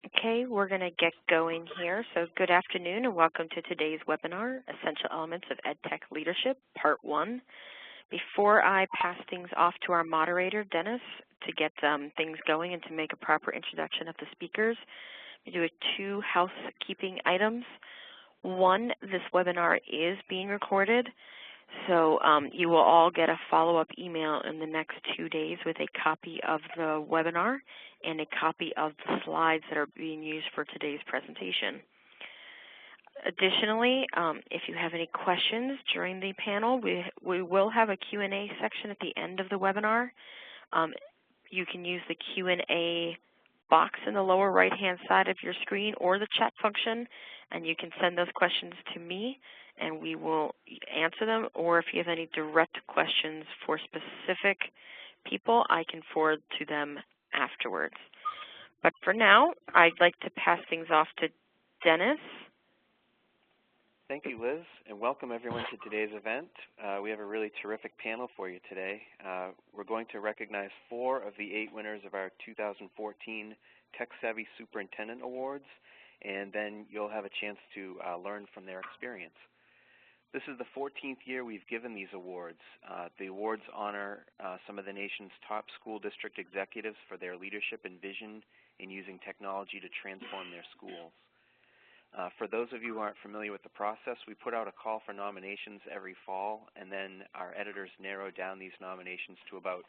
Okay, we're going to get going here. So good afternoon and welcome to today's webinar, Essential Elements of EdTech Leadership, Part 1. Before I pass things off to our moderator, Dennis, to get things going and to make a proper introduction of the speakers, we do two housekeeping items. One, this webinar is being recorded, so you will all get a follow-up email in the next 2 days with a copy of the webinar and a copy of the slides that are being used for today's presentation. Additionally, if you have any questions during the panel, we will have a Q&A section at the end of the webinar. You can use the Q&A box in the lower right-hand side of your screen or the chat function, and you can send those questions to me, and we will answer them. Or if you have any direct questions for specific people, I can forward to them afterwards. But for now, I'd like to pass things off to Dennis. Thank you, Liz, and welcome everyone to today's event. We have a really terrific panel for you today. We're going to recognize 4 of the 8 winners of our 2014 Tech-Savvy Superintendent Awards, and then you'll have a chance to learn from their experience. This is the 14th year we've given these awards. The awards honor some of the nation's top school district executives for their leadership and vision in using technology to transform their schools. For those of you who aren't familiar with the process, we put out a call for nominations every fall, and then our editors narrow down these nominations to about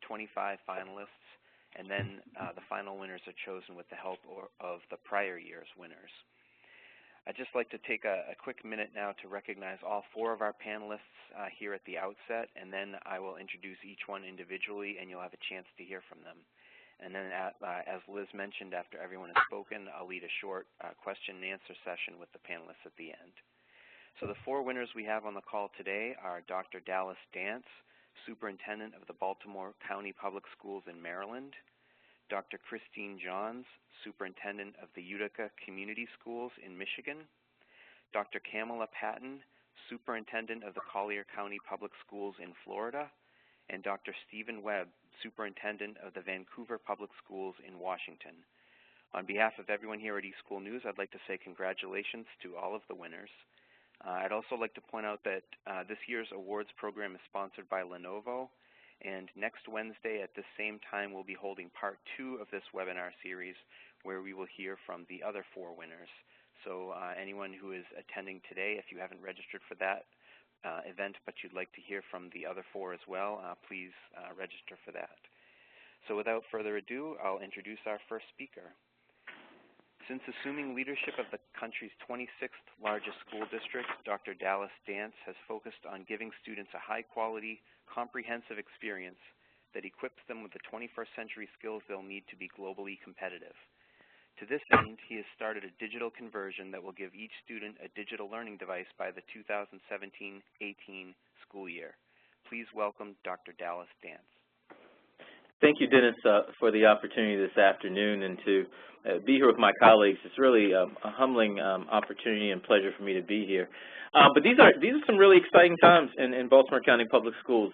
25 finalists, and then the final winners are chosen with the help of the prior year's winners. I'd just like to take a quick minute now to recognize all 4 of our panelists here at the outset, and then I will introduce each one individually, and you'll have a chance to hear from them. And then, as Liz mentioned, after everyone has spoken, I'll lead a short question and answer session with the panelists at the end. So the 4 winners we have on the call today are Dr. Dallas Dance, Superintendent of the Baltimore County Public Schools in Maryland; Dr. Christine Johns, Superintendent of the Utica Community Schools in Michigan; Dr. Kamala Patton, Superintendent of the Collier County Public Schools in Florida; and Dr. Stephen Webb, Superintendent of the Vancouver Public Schools in Washington. On behalf of everyone here at eSchool News, I'd like to say congratulations to all of the winners. I'd also like to point out that this year's awards program is sponsored by Lenovo, and next Wednesday at this same time we'll be holding part 2 of this webinar series where we will hear from the other 4 winners. So anyone who is attending today, if you haven't registered for that event but you'd like to hear from the other 4 as well, please register for that. So without further ado, I'll introduce our first speaker. Since assuming leadership of the country's 26th largest school district, Dr. Dallas Dance has focused on giving students a high-quality, comprehensive experience that equips them with the 21st century skills they'll need to be globally competitive. To this end, he has started a digital conversion that will give each student a digital learning device by the 2017-18 school year. Please welcome Dr. Dallas Dance. Thank you, Dennis, for the opportunity this afternoon and to be here with my colleagues. It's really a humbling opportunity and pleasure for me to be here. But these are some really exciting times in Baltimore County Public Schools.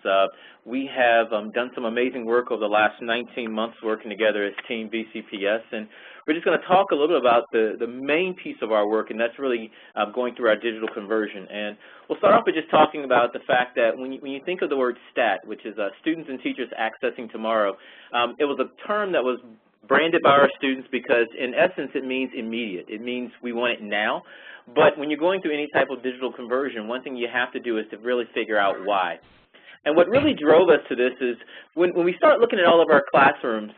We have done some amazing work over the last 19 months working together as Team BCPS, and we're just going to talk a little bit about the main piece of our work, and that's really going through our digital conversion. And we'll start off by just talking about the fact that when you think of the word STAT, which is Students and Teachers Accessing Tomorrow, it was a term that was branded by our students because, in essence, it means immediate. It means we want it now. But when you're going through any type of digital conversion, one thing you have to do is to really figure out why. And what really drove us to this is when we start looking at all of our classrooms,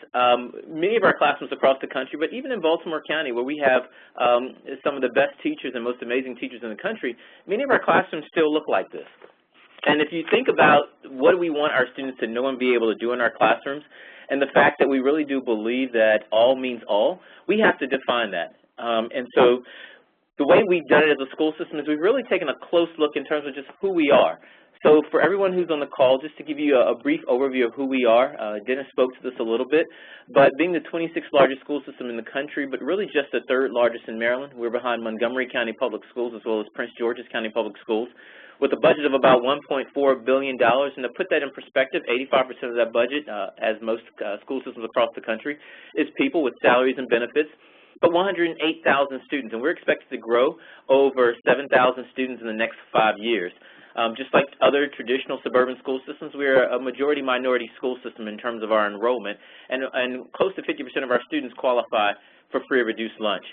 many of our classrooms across the country, but even in Baltimore County where we have some of the best teachers and most amazing teachers in the country, many of our classrooms still look like this. And if you think about what do we want our students to know and be able to do in our classrooms, and the fact that we really do believe that all means all, we have to define that. And so the way we've done it as a school system is we've really taken a close look in terms of just who we are. So for everyone who's on the call, just to give you a brief overview of who we are, Dennis spoke to this a little bit, but being the 26th largest school system in the country, but really just the 3rd largest in Maryland, we're behind Montgomery County Public Schools as well as Prince George's County Public Schools, with a budget of about $1.4 billion. And to put that in perspective, 85% of that budget, as most school systems across the country, is people with salaries and benefits. but 108,000 students, and we're expected to grow over 7,000 students in the next 5 years. Just like other traditional suburban school systems, we're a majority-minority school system in terms of our enrollment, and close to 50% of our students qualify for free or reduced lunch.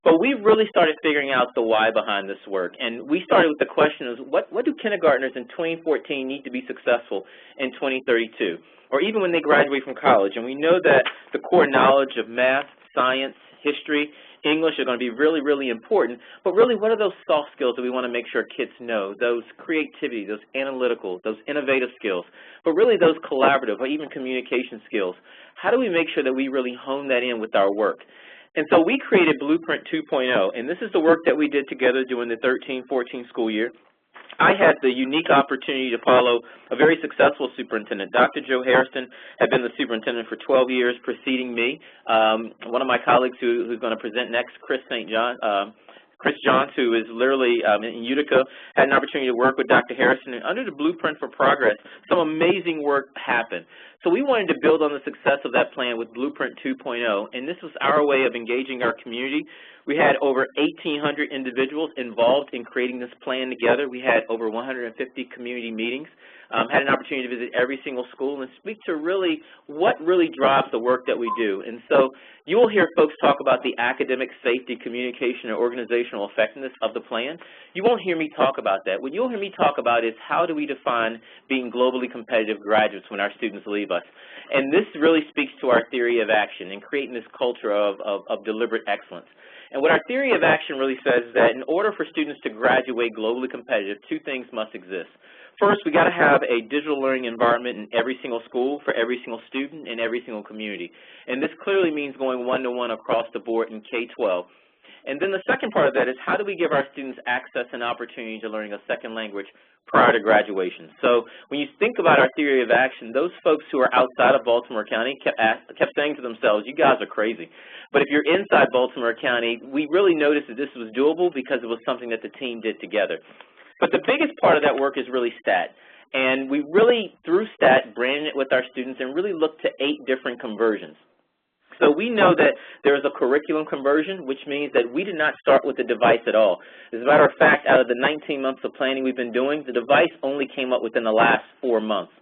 But we really started figuring out the why behind this work, and we started with the question of what do kindergartners in 2014 need to be successful in 2032, or even when they graduate from college. And we know that the core knowledge of math, science, history, English are going to be really, really important, but really what are those soft skills that we want to make sure kids know, those creativity, those analytical, those innovative skills, but really those collaborative or even communication skills. How do we make sure that we really hone that in with our work? And so we created Blueprint 2.0, and this is the work that we did together during the 13-14 school year. I had the unique opportunity to follow a very successful superintendent. Dr. Joe Harrison had been the superintendent for 12 years preceding me. One of my colleagues who's going to present next, Chris Johns, who is literally in Utica, had an opportunity to work with Dr. Harrison, and under the Blueprint for Progress, some amazing work happened. So we wanted to build on the success of that plan with Blueprint 2.0, and this was our way of engaging our community. We had over 1,800 individuals involved in creating this plan together. We had over 150 community meetings, had an opportunity to visit every single school and speak to really what really drives the work that we do. And so you will hear folks talk about the academic safety, communication, and organizational effectiveness of the plan. You won't hear me talk about that. What you'll hear me talk about is how do we define being globally competitive graduates when our students leave us. And this really speaks to our theory of action and creating this culture of deliberate excellence. And what our theory of action really says is that in order for students to graduate globally competitive, two things must exist. First, we got to have a digital learning environment in every single school for every single student in every single community. And this clearly means going one-to-one across the board in K-12. And then the second part of that is how do we give our students access and opportunity to learning a second language prior to graduation? So when you think about our theory of action, those folks who are outside of Baltimore County kept saying to themselves, you guys are crazy. But if you're inside Baltimore County, we really noticed that this was doable because it was something that the team did together. But the biggest part of that work is really STAT. And we really, through STAT, branded it with our students and really looked to 8 different conversions. So we know that there is a curriculum conversion, which means that we did not start with the device at all. As a matter of fact, out of the 19 months of planning we've been doing, the device only came up within the last 4 months.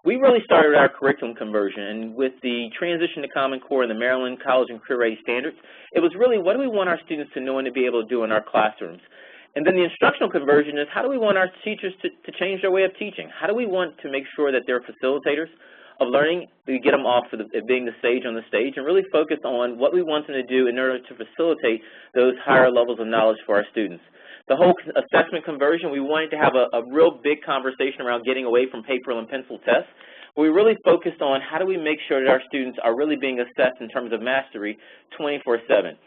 We really started our curriculum conversion, and with the transition to Common Core and the Maryland College and Career Ready Standards, it was really what do we want our students to know and to be able to do in our classrooms. And then the instructional conversion is how do we want our teachers to change their way of teaching? How do we want to make sure that they're facilitators of learning, we get them off of being the sage on the stage and really focus on what we want them to do in order to facilitate those higher levels of knowledge for our students. The whole assessment conversion, we wanted to have a real big conversation around getting away from paper and pencil tests. We really focused on how do we make sure that our students are really being assessed in terms of mastery 24/7.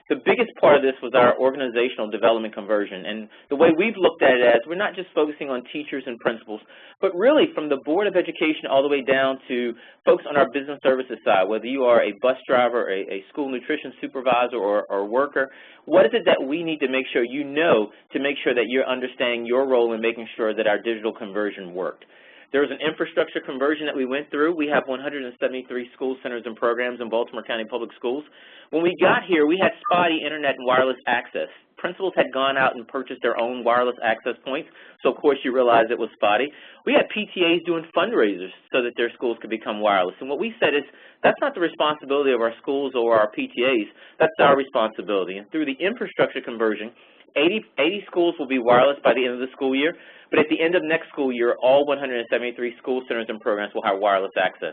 The biggest part of this was our organizational development conversion, and the way we've looked at it as we're not just focusing on teachers and principals, but really from the Board of Education all the way down to folks on our business services side, whether you are a bus driver, a school nutrition supervisor, or worker, what is it that we need to make sure you know to make sure that you're understanding your role in making sure that our digital conversion worked. There was an infrastructure conversion that we went through. We have 173 school centers and programs in Baltimore County Public Schools. When we got here, we had spotty internet and wireless access. Principals had gone out and purchased their own wireless access points, so of course you realize it was spotty. We had PTAs doing fundraisers so that their schools could become wireless. And what we said is that's not the responsibility of our schools or our PTAs, that's our responsibility. And through the infrastructure conversion, 80 schools will be wireless by the end of the school year, but at the end of next school year, all 173 school centers and programs will have wireless access.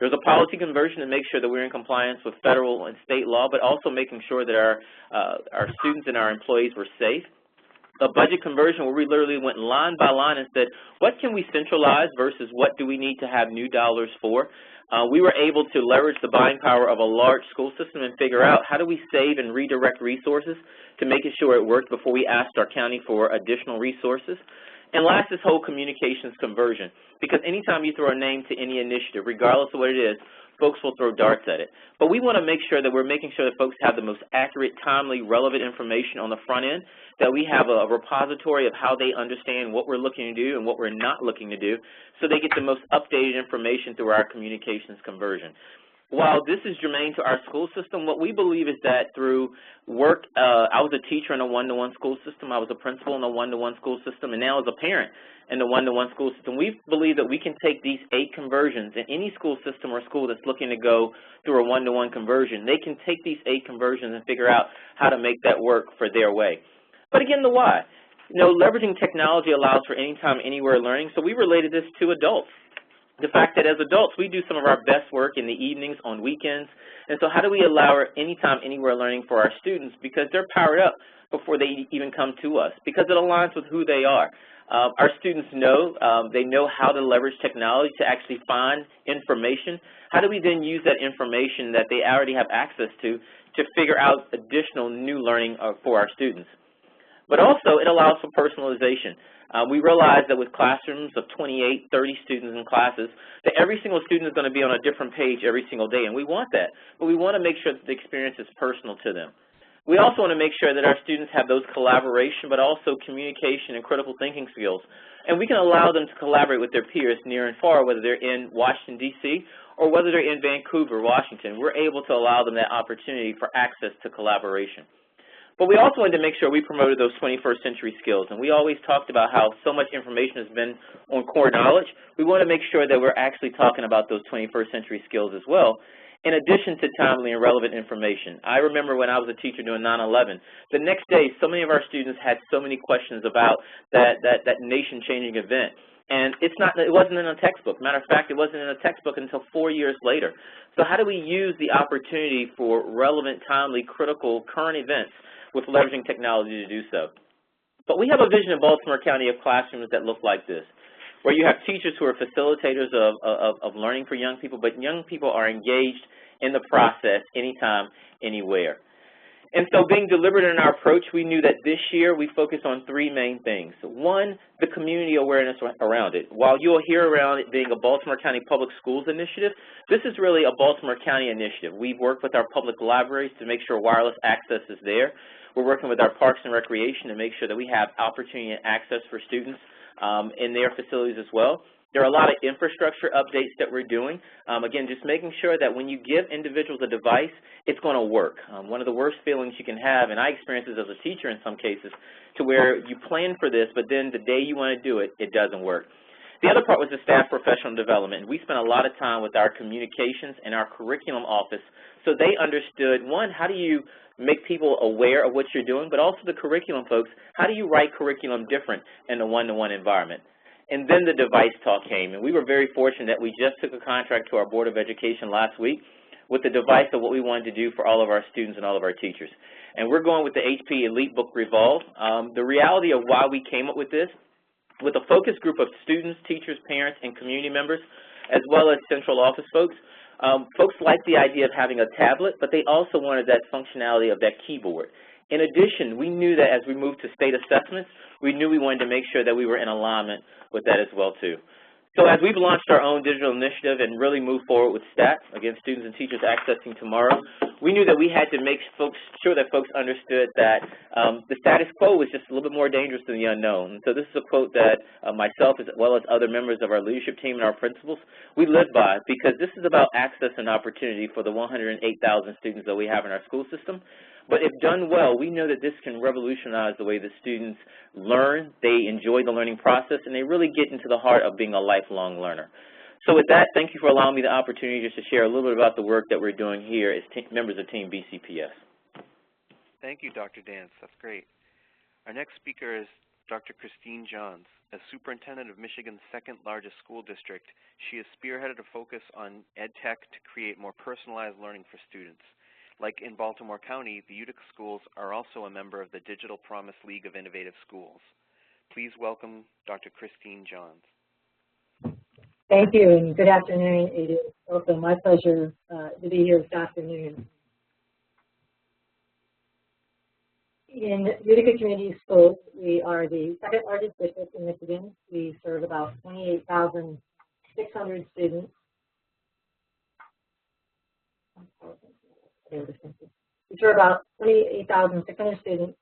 There's a policy conversion to make sure that we're in compliance with federal and state law, but also making sure that our students and our employees were safe. A budget conversion where we literally went line by line and said, what can we centralize versus what do we need to have new dollars for? We were able to leverage the buying power of a large school system and figure out how do we save and redirect resources to making sure it worked before we asked our county for additional resources. And last, this whole communications conversion, because anytime you throw a name to any initiative, regardless of what it is, folks will throw darts at it. But we want to make sure that we're making sure that folks have the most accurate, timely, relevant information on the front end, that we have a repository of how they understand what we're looking to do and what we're not looking to do, so they get the most updated information through our communications conversion. while this is germane to our school system, what we believe is that through work, I was a teacher in a one-to-one school system, I was a principal in a one-to-one school system, and now as a parent in the one-to-one school system, we believe that we can take these 8 conversions in any school system or school that's looking to go through a one-to-one conversion. They can take these 8 conversions and figure out how to make that work for their way. But again, the why. You know, leveraging technology allows for anytime, anywhere learning, so we related this to adults. The fact that as adults, we do some of our best work in the evenings, on weekends, and so how do we allow anytime, anywhere learning for our students? Because they're powered up before they even come to us, because it aligns with who they are. Our students know, they know how to leverage technology to actually find information. How do we then use that information that they already have access to figure out additional new learning for our students? But also, it allows for personalization. We realize that with classrooms of 28, 30 students in classes, that every single student is going to be on a different page every single day, and we want that. But we want to make sure that the experience is personal to them. We also want to make sure that our students have those collaboration, but also communication and critical thinking skills. And we can allow them to collaborate with their peers near and far, whether they're in Washington, D.C., or whether they're in Vancouver, Washington. We're able to allow them that opportunity for access to collaboration. But we also wanted to make sure we promoted those 21st century skills. And we always talked about how so much information has been on core knowledge. We want to make sure that we're actually talking about those 21st century skills as well, in addition to timely and relevant information. I remember when I was a teacher doing 9/11, the next day so many of our students had so many questions about that nation-changing event. And it wasn't in a textbook. Matter of fact, it wasn't in a textbook until 4 years later. So how do we use the opportunity for relevant, timely, critical, current events with leveraging technology to do so? But we have a vision in Baltimore County of classrooms that look like this, where you have teachers who are facilitators of learning for young people, but young people are engaged in the process anytime, anywhere. And so being deliberate in our approach, we knew that this year we focused on 3 main things. One, the community awareness around it. While you'll hear around it being a Baltimore County Public Schools initiative, this is really a Baltimore County initiative. We've worked with our public libraries to make sure wireless access is there. We're working with our Parks and Recreation to make sure that we have opportunity and access for students in their facilities as well. There are a lot of infrastructure updates that we're doing. Again, just making sure that when you give individuals a device, it's going to work. One of the worst feelings you can have, and I experienced this as a teacher in some cases, to where you plan for this, but then the day you want to do it, it doesn't work. The other part was the staff professional development. We spent a lot of time with our communications and our curriculum office so they understood, one, how do you make people aware of what you're doing, but also the curriculum folks, how do you write curriculum different in a one-to-one environment? And then the device talk came, and we were very fortunate that we just took a contract to our Board of Education last week with the device of what we wanted to do for all of our students and all of our teachers. And we're going with the HP Elite Book Revolve. The reality of why we came up with this, with a focus group of students, teachers, parents, and community members, as well as central office folks, folks liked the idea of having a tablet, but they also wanted that functionality of that keyboard. In addition, we knew that as we moved to state assessments, we knew we wanted to make sure that we were in alignment with that as well, too. So as we've launched our own digital initiative and really moved forward with STAT, again, students and teachers accessing tomorrow, we knew that we had to make sure that folks understood that the status quo was just a little bit more dangerous than the unknown. And so this is a quote that myself, as well as other members of our leadership team and our principals, we live by, because this is about access and opportunity for the 108,000 students that we have in our school system. But if done well, we know that this can revolutionize the way that students learn, they enjoy the learning process, and they really get into the heart of being a lifelong learner. So with that, thank you for allowing me the opportunity just to share a little bit about the work that we're doing here as members of Team BCPS. Thank you, Dr. Dance. That's great. Our next speaker is Dr. Christine Johns. As superintendent of Michigan's second largest school district, she has spearheaded a focus on ed tech to create more personalized learning for students. Like in Baltimore County, the Utica schools are also a member of the Digital Promise League of Innovative Schools. Please welcome Dr. Christine Johns. Thank you, and good afternoon. It is also my pleasure to be here this afternoon. In Utica Community Schools, we are the second largest district in Michigan. We serve about 28,600 students. We serve about 28,600 students.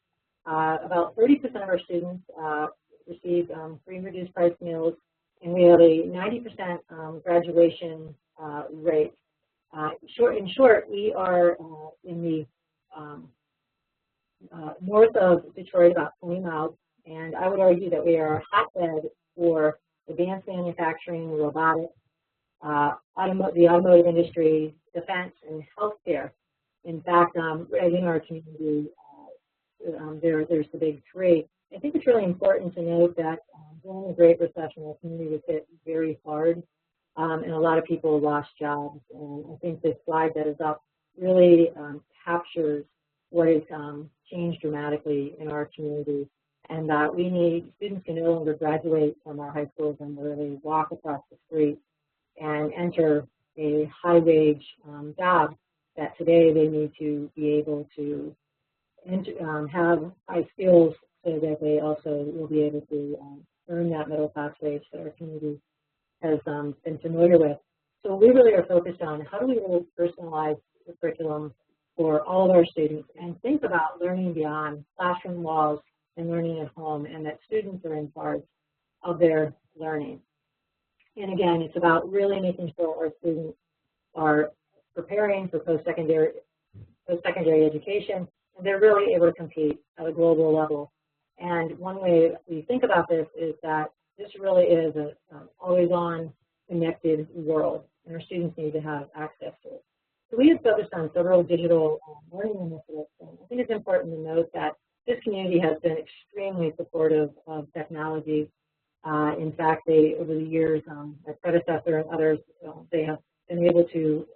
About 30% of our students receive free and reduced price meals, and we have a 90% graduation rate. In short, we are in the north of Detroit, about 20 miles, and I would argue that we are a hotbed for advanced manufacturing, robotics, the automotive industry, defense, and healthcare. In fact, right in our community, there's the big three. I think it's really important to note that during the Great Recession, our community was hit very hard, and a lot of people lost jobs. And I think this slide that is up really captures what has changed dramatically in our community, and that students can no longer graduate from our high schools and really walk across the street and enter a high-wage job that today they need to be able to have high skills so that they also will be able to earn that middle-class wage that our community has been familiar with. So we really are focused on how do we really personalize the curriculum for all of our students and think about learning beyond classroom walls and learning at home, and that students are in charge of their learning. And again, it's about really making sure our students are preparing for post-secondary education, and they're really able to compete at a global level. And one way we think about this is that this really is an always-on connected world, and our students need to have access to it. So we have focused on several digital learning initiatives, and I think it's important to note that this community has been extremely supportive of technology. In fact, over the years, my predecessor and others, they have been able to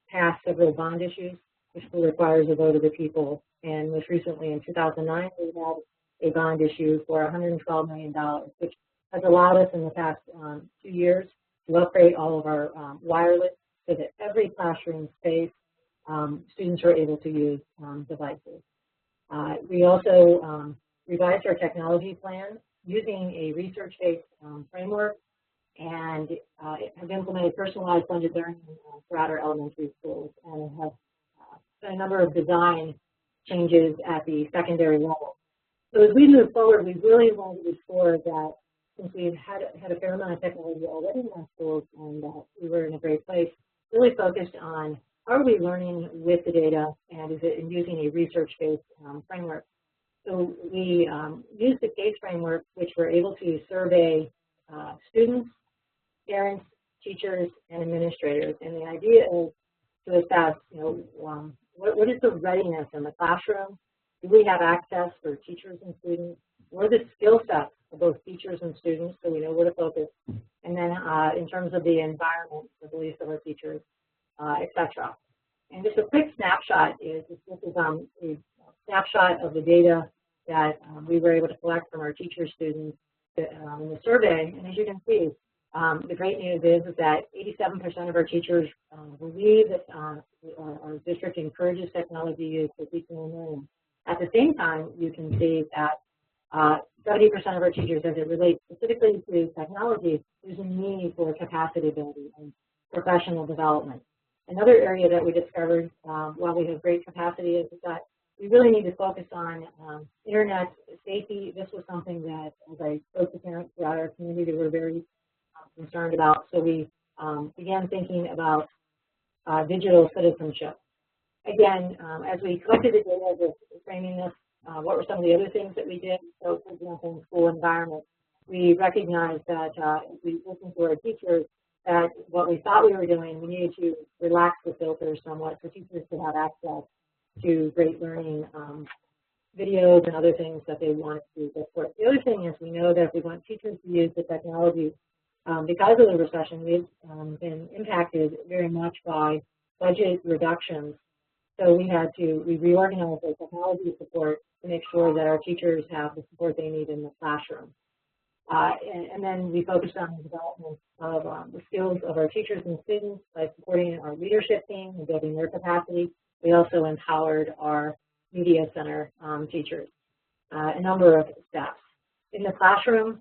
pass several bond issues, which requires a vote of the people. And most recently, in 2009, we had a bond issue for $112 million, which has allowed us in the past 2 years to upgrade all of our wireless so that every classroom space, students are able to use devices. We also revised our technology plan using a research-based framework, and have implemented personalized blended learning throughout our elementary schools, and have done a number of design changes at the secondary level. So as we move forward, we really want to ensure that since we've had a fair amount of technology already in our schools, and we were in a great place, really focused on how are we learning with the data, and is it using a research-based framework. So we used the CASE framework, which we're able to survey students, parents, teachers, and administrators. And the idea is to assess, what is the readiness in the classroom? Do we have access for teachers and students? What are the skill sets of both teachers and students, so we know where to focus? And then in terms of the environment, the beliefs of our teachers, et cetera. And just a quick snapshot this is a snapshot of the data that we were able to collect from our teacher students in the survey. And as you can see, the great news is that 87% of our teachers believe that our district encourages technology use for teaching and learning. At the same time, you can see that 70% of our teachers, as it relates specifically to technology, there's a need for capacity building and professional development. Another area that we discovered while we have great capacity is that we really need to focus on internet safety. This was something that, as I spoke to parents throughout our community, we're very concerned about. So we began thinking about digital citizenship. Again, as we collected the data, just framing this, what were some of the other things that we did? So, for example, in school environment, we recognized that we listened to our teachers, that what we thought we were doing, we needed to relax the filters somewhat so teachers could have access to great learning videos and other things that they wanted to support. The other thing is we know that if we want teachers to use the technology, because of the recession, we've been impacted very much by budget reductions. So we reorganized our technology support to make sure that our teachers have the support they need in the classroom. And then we focused on the development of the skills of our teachers and students by supporting our leadership team and building their capacity. We also empowered our media center teachers, a number of steps. In the classroom,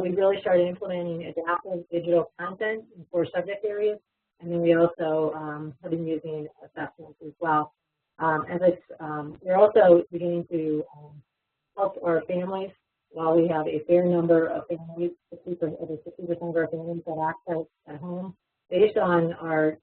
we really started implementing adaptive digital content in 4 subject areas, and then we also have been using assessments as well. We're also beginning to help our families. While we have a fair number of families, over 60% of our families have access at home, based on our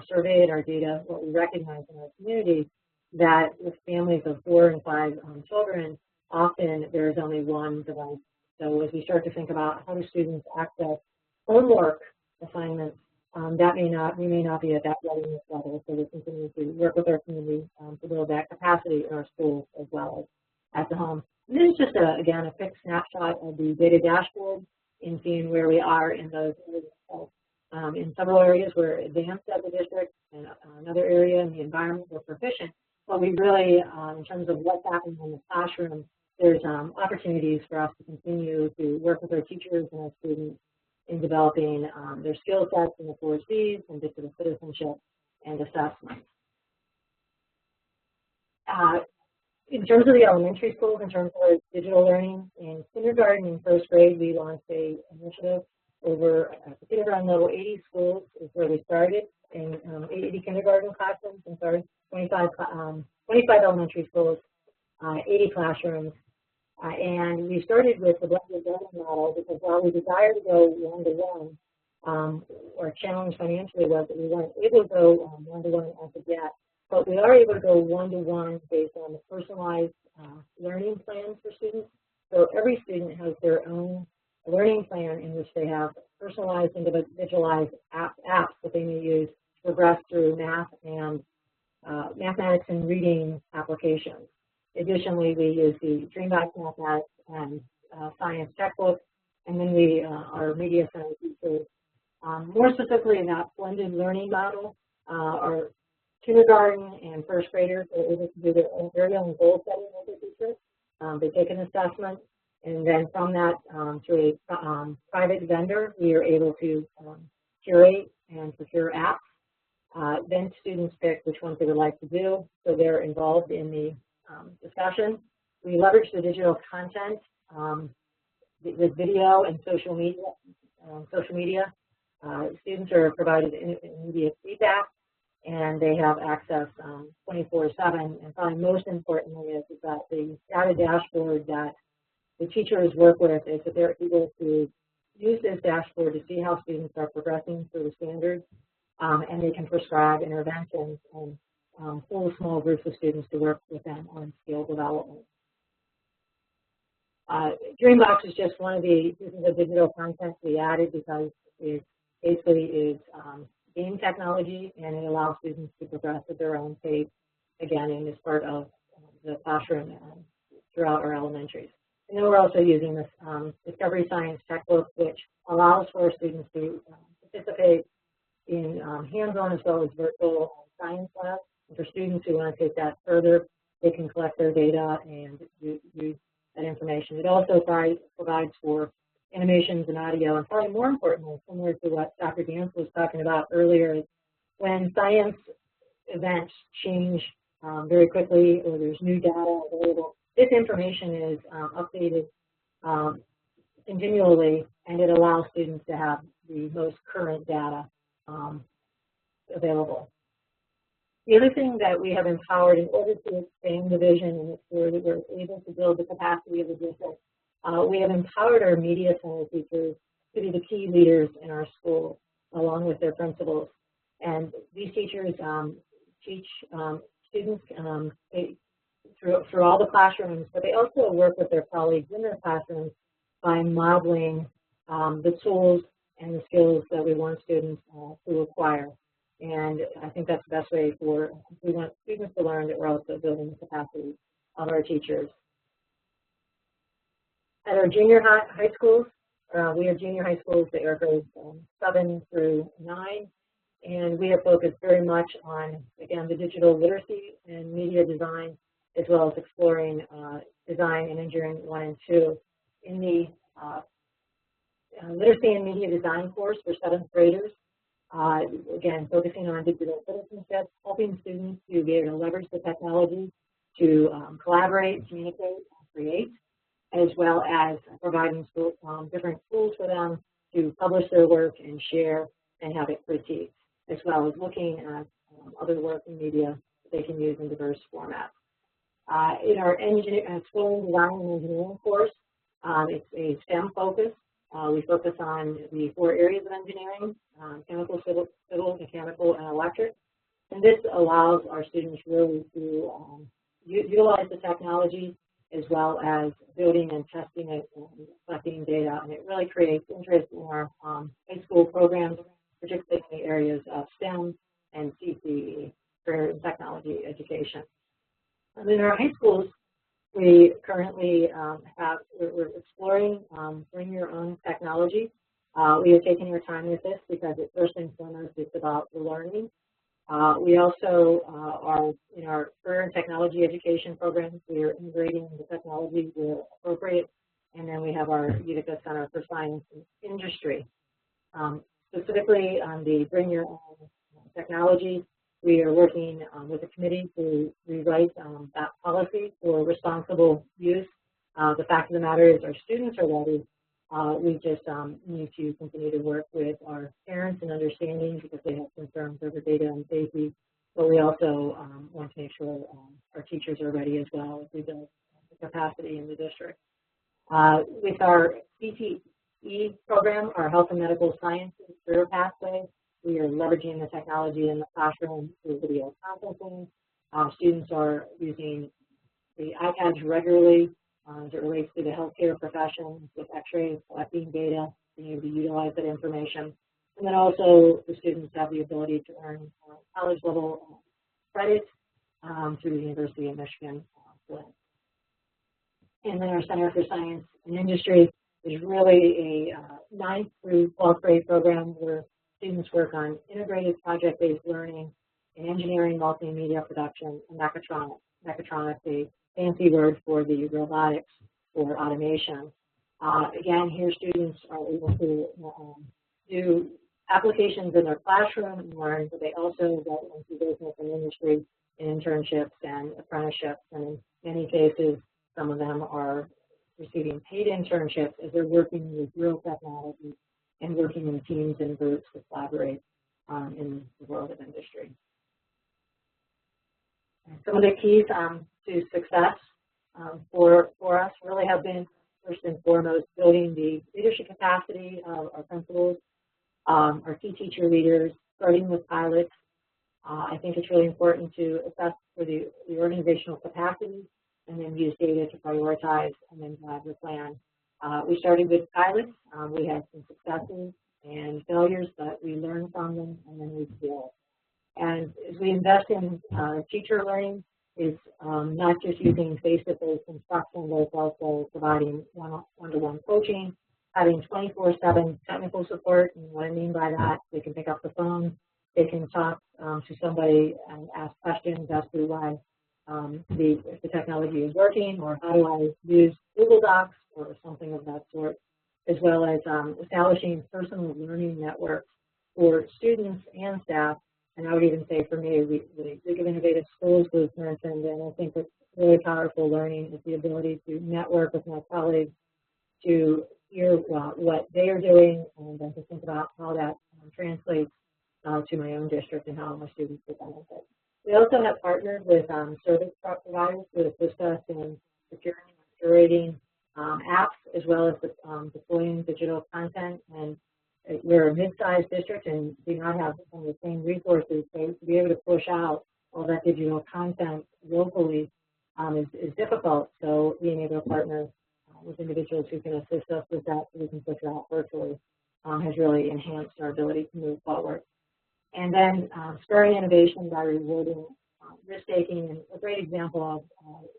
survey and our data, what we recognize in our community, that with families of 4 and 5 children, often there is only one device. So as we start to think about how do students access homework assignments, we may not be at that readiness level. So we continue to work with our community to build that capacity in our schools as well as at the home. And this is just, again, a quick snapshot of the data dashboard in seeing where we are in those areas. So, in several areas, we're advanced as a district, and another area in the environment, we're proficient. But we really, in terms of what's happening in the classroom, there's opportunities for us to continue to work with our teachers and our students in developing their skill sets in the 4 C's and digital citizenship and assessment. In terms of the elementary schools, in terms of digital learning, in kindergarten and first grade, we launched an initiative over at the kindergarten level. 80 schools is where we started, in 80 kindergarten classrooms, 25 elementary schools, 80 classrooms. And we started with the blended learning model because while we desire to go one-to-one, our challenge financially was that we weren't able to go one-to-one as of yet. But we are able to go one-to-one based on the personalized learning plans for students. So every student has their own learning plan in which they have personalized, individualized apps that they may use to progress through math and mathematics and reading applications. Additionally, we use the Dreambox Mathematics and Science textbooks, and then our media science teachers. More specifically in that blended learning model, our kindergarten and first graders are able to do their own very own goal setting with their teachers. They take an assessment, and then from that, through a private vendor, we are able to curate and procure apps. Then students pick which ones they would like to do, so they're involved in the discussion. We leverage the digital content with video and social media. Students are provided immediate feedback, and they have access 24/7. And probably most importantly is that the data dashboard that the teachers work with is that they're able to use this dashboard to see how students are progressing through the standards, and they can prescribe interventions and pull small groups of students to work with them on skill development. Dreambox is just one of the pieces of digital content we added because it basically is game technology, and it allows students to progress at their own pace, again, and is part of the classroom throughout our elementaries. And then we're also using this Discovery Science textbook, which allows for students to participate in hands-on as well as virtual science labs. And for students who want to take that further, they can collect their data and use that information. It also provides for animations and audio, and probably more importantly, similar to what Dr. Dance was talking about earlier, when science events change very quickly or there's new data available, this information is updated continually, and it allows students to have the most current data available. The other thing that we have empowered in order to expand the vision and make sure that we're able to build the capacity of the district, we have empowered our media center teachers to be the key leaders in our school, along with their principals. And these teachers teach students through all the classrooms, but they also work with their colleagues in their classrooms by modeling the tools and the skills that we want students to acquire. And I think that's the best way for, if we want students to learn, that we're also building the capacity of our teachers. At our junior high schools, we have junior high schools that are grades 7 through 9, and we are focused very much on, again, the digital literacy and media design, as well as exploring design and engineering 1 and 2. In the literacy and media design course for 7th graders, again, focusing on digital citizenship, helping students to be able to leverage the technology to collaborate, communicate, and create, as well as providing different tools for them to publish their work and share and have it critiqued, as well as looking at other work in media that they can use in diverse formats. In our schooling, design, and engineering course, it's a STEM focus, We focus on the 4 areas of engineering, chemical, civil, mechanical, and electric. And this allows our students really to utilize the technology as well as building and testing it and collecting data. And it really creates interest in our high school programs, particularly in the areas of STEM and CTE, career and technology education. And in our high schools, we currently we're exploring bring your own technology. We have taken our time with this because it first and foremost is about the learning. We also are in our career and technology education programs. We are integrating the technology where appropriate, and then we have our Utica Center for Science and Industry. Specifically on the bring your own technology, we are working with a committee to rewrite that policy for responsible use. The fact of the matter is our students are ready. We just need to continue to work with our parents and understanding because they have concerns over data and safety. But we also want to make sure our teachers are ready as well as we build the capacity in the district. With our CTE program, our Health and Medical Sciences Career Pathway, we are leveraging the technology in the classroom through video conferencing. Students are using the iPads regularly as it relates to the healthcare profession with x-rays, collecting data, being able to utilize that information. And then also the students have the ability to earn college level credits through the University of Michigan. And then our Center for Science and Industry is really a 9th through 12th grade program where students work on integrated project-based learning in engineering, multimedia production, and mechatronics. Mechatronics, a fancy word for the robotics or automation. Again, here students are able to do applications in their classroom and learn, but they also go into business and industry in internships and apprenticeships. And in many cases, some of them are receiving paid internships as they're working with real technology and working in teams and groups to collaborate in the world of industry. And some of the keys to success for us really have been, first and foremost, building the leadership capacity of our principals, our key teacher leaders, starting with pilots. I think it's really important to assess for the organizational capacity and then use data to prioritize and then drive the plan. We started with pilots. We had some successes and failures, but we learned from them and then we scaled. And as we invest in teacher learning, it's not just using face-to-face instruction, but it's also providing one-to-one coaching, having 24/7 technical support. And what I mean by that, they can pick up the phone, they can talk to somebody and ask questions as to why if the technology is working, or how do I use Google Docs or something of that sort, as well as establishing personal learning networks for students and staff. And I would even say for me, the League of Innovative Schools was mentioned, and I think it's really powerful learning is the ability to network with my colleagues, to hear what they are doing, and then to think about how that translates to my own district and how my students will benefit. We also have partnered with service providers to assist us in securing and curating apps, as well as deploying digital content. And we're a mid-sized district and do not have some of the same resources, so to be able to push out all that digital content locally is difficult. So being able to partner with individuals who can assist us with that so we can push it out virtually has really enhanced our ability to move forward. And then spurring innovation by rewarding risk-taking. And a great example of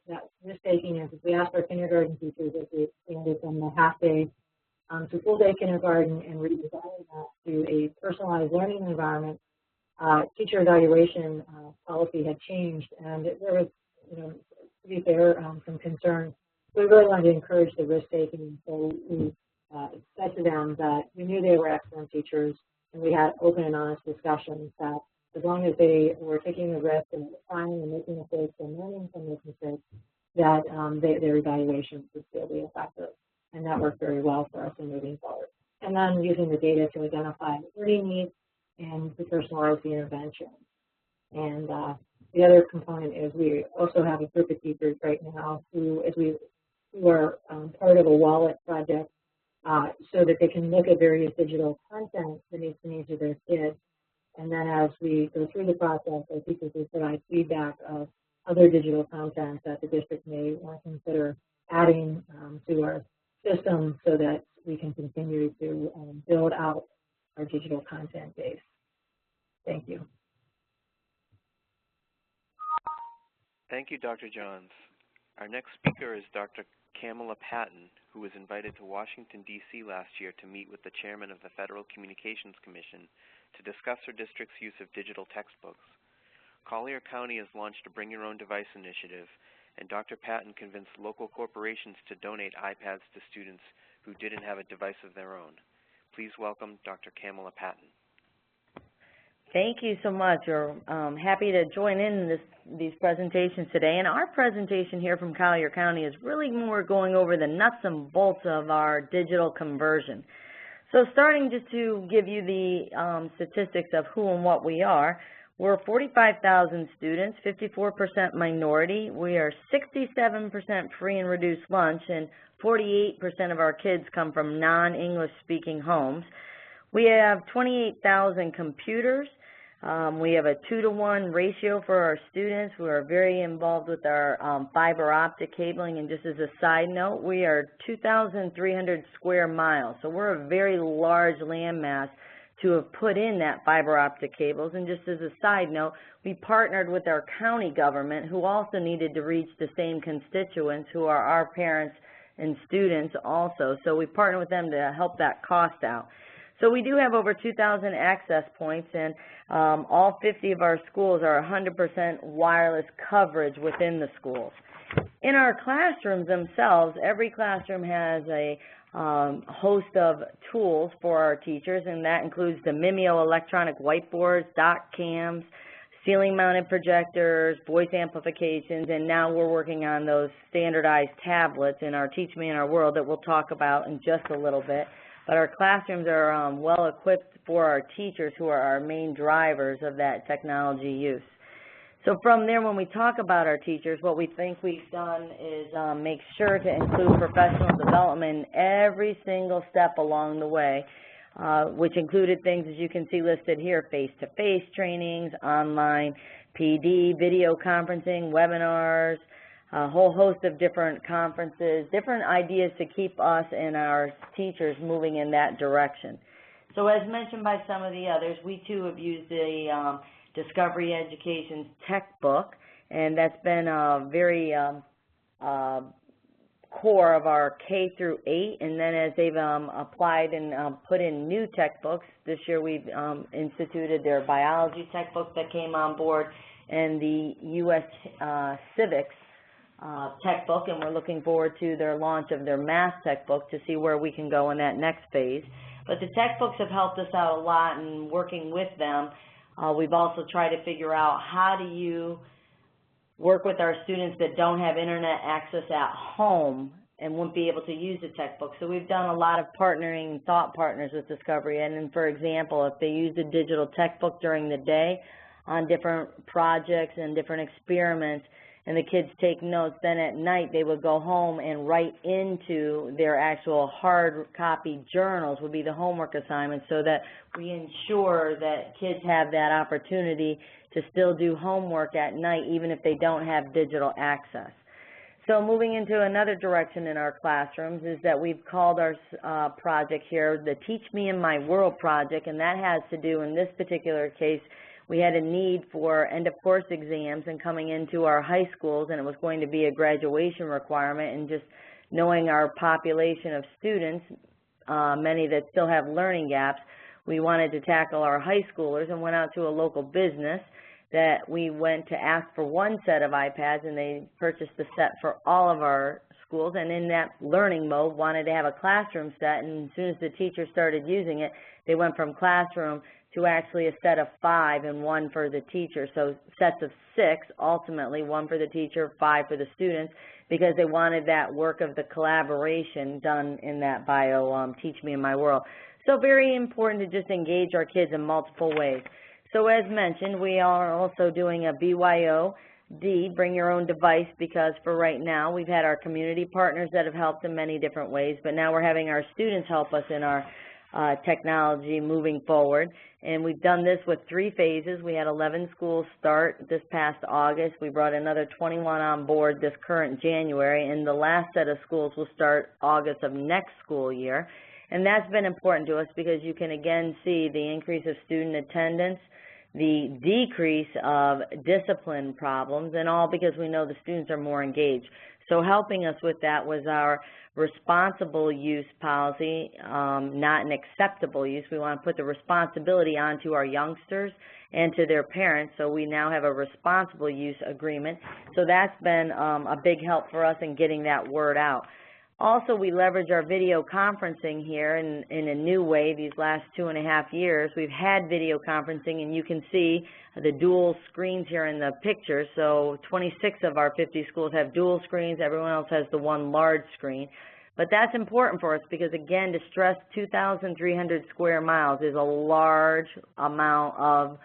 that risk-taking is if we asked our kindergarten teachers if we expanded from the half-day to full-day kindergarten and redesigned that to a personalized learning environment, teacher evaluation policy had changed, and there was, to be fair, some concern. We really wanted to encourage the risk-taking, so we said to them that we knew they were excellent teachers, and we had open and honest discussions that as long as they were taking the risk and trying and making mistakes and learning from those mistakes, that their evaluations would still be effective. And that worked very well for us in moving forward. And then using the data to identify learning needs and to personalize the intervention. And the other component is we also have a group of teachers right now who are part of a wallet project so that they can look at various digital content that meets the needs of their kids. And then as we go through the process, our teachers will provide feedback of other digital content that the district may want to consider adding to our system so that we can continue to build out our digital content base. Thank you. Thank you, Dr. Johns. Our next speaker is Dr. Kamala Patton, who was invited to Washington, D.C. last year to meet with the chairman of the Federal Communications Commission to discuss her district's use of digital textbooks. Collier County has launched a Bring Your Own Device initiative, and Dr. Patton convinced local corporations to donate iPads to students who didn't have a device of their own. Please welcome Dr. Kamala Patton. Thank you so much. We're happy to join in these presentations today. And our presentation here from Collier County is really more going over the nuts and bolts of our digital conversion. So starting just to give you the statistics of who and what we are, we're 45,000 students, 54% minority. We are 67% free and reduced lunch, and 48% of our kids come from non-English speaking homes. We have 28,000 computers. We have a 2-to-1 ratio for our students. We are very involved with our fiber optic cabling, and just as a side note, we are 2,300 square miles, so we're a very large landmass to have put in that fiber optic cables. And just as a side note, we partnered with our county government, who also needed to reach the same constituents who are our parents and students also, so we partnered with them to help that cost out. So we do have over 2,000 access points, and all 50 of our schools are 100% wireless coverage within the schools. In our classrooms themselves, every classroom has a host of tools for our teachers, and that includes the Mimeo electronic whiteboards, dock cams, ceiling-mounted projectors, voice amplifications, and now we're working on those standardized tablets in our Teach Me in Our World that we'll talk about in just a little bit. But our classrooms are well equipped for our teachers, who are our main drivers of that technology use. So from there, when we talk about our teachers, what we think we've done is make sure to include professional development in every single step along the way, which included things, as you can see listed here, face-to-face trainings, online PD, video conferencing, webinars, a whole host of different conferences, different ideas to keep us and our teachers moving in that direction. So as mentioned by some of the others, we too have used the Discovery Education's tech book, and that's been a very core of our K through 8, and then as they've applied and put in new textbooks, this year we've instituted their biology textbook that came on board, and the U.S. Civics textbook, and we're looking forward to their launch of their math textbook to see where we can go in that next phase. But the textbooks have helped us out a lot in working with them. We've also tried to figure out how do you work with our students that don't have internet access at home and wouldn't be able to use the textbook. So we've done a lot of partnering, thought partners with Discovery. And then, for example, if they use the digital textbook during the day on different projects and different experiments, and the kids take notes, then at night they would go home and write into their actual hard copy journals would be the homework assignments, so that we ensure that kids have that opportunity to still do homework at night even if they don't have digital access. So moving into another direction in our classrooms is that we've called our project here the Teach Me in My World project, and that has to do, in this particular case, we had a need for end-of-course exams and coming into our high schools, and it was going to be a graduation requirement, and just knowing our population of students, many that still have learning gaps, we wanted to tackle our high schoolers and went out to a local business that we went to ask for one set of iPads, and they purchased a set for all of our schools, and in that learning mode wanted to have a classroom set, and as soon as the teacher started using it, they went from classroom to actually a set of 5 and 1 for the teacher. So sets of 6, ultimately, 1 for the teacher, 5 for the students, because they wanted that work of the collaboration done in that bio, Teach Me in My World. So very important to just engage our kids in multiple ways. So as mentioned, we are also doing a BYO D, bring your own device, because for right now we've had our community partners that have helped in many different ways, but now we're having our students help us in our technology moving forward. And we've done this with 3 phases. We had 11 schools start this past August. We brought another 21 on board this current January, and the last set of schools will start August of next school year. And that's been important to us because you can again see the increase of student attendance, the decrease of discipline problems, and all because we know the students are more engaged. So helping us with that was our responsible use policy, not an acceptable use. We want to put the responsibility onto our youngsters and to their parents, so we now have a responsible use agreement. So that's been a big help for us in getting that word out. Also, we leverage our video conferencing here in a new way these last 2.5 years. We've had video conferencing, and you can see the dual screens here in the picture. So 26 of our 50 schools have dual screens. Everyone else has the one large screen. But that's important for us because, again, to stress 2,300 square miles is a large amount of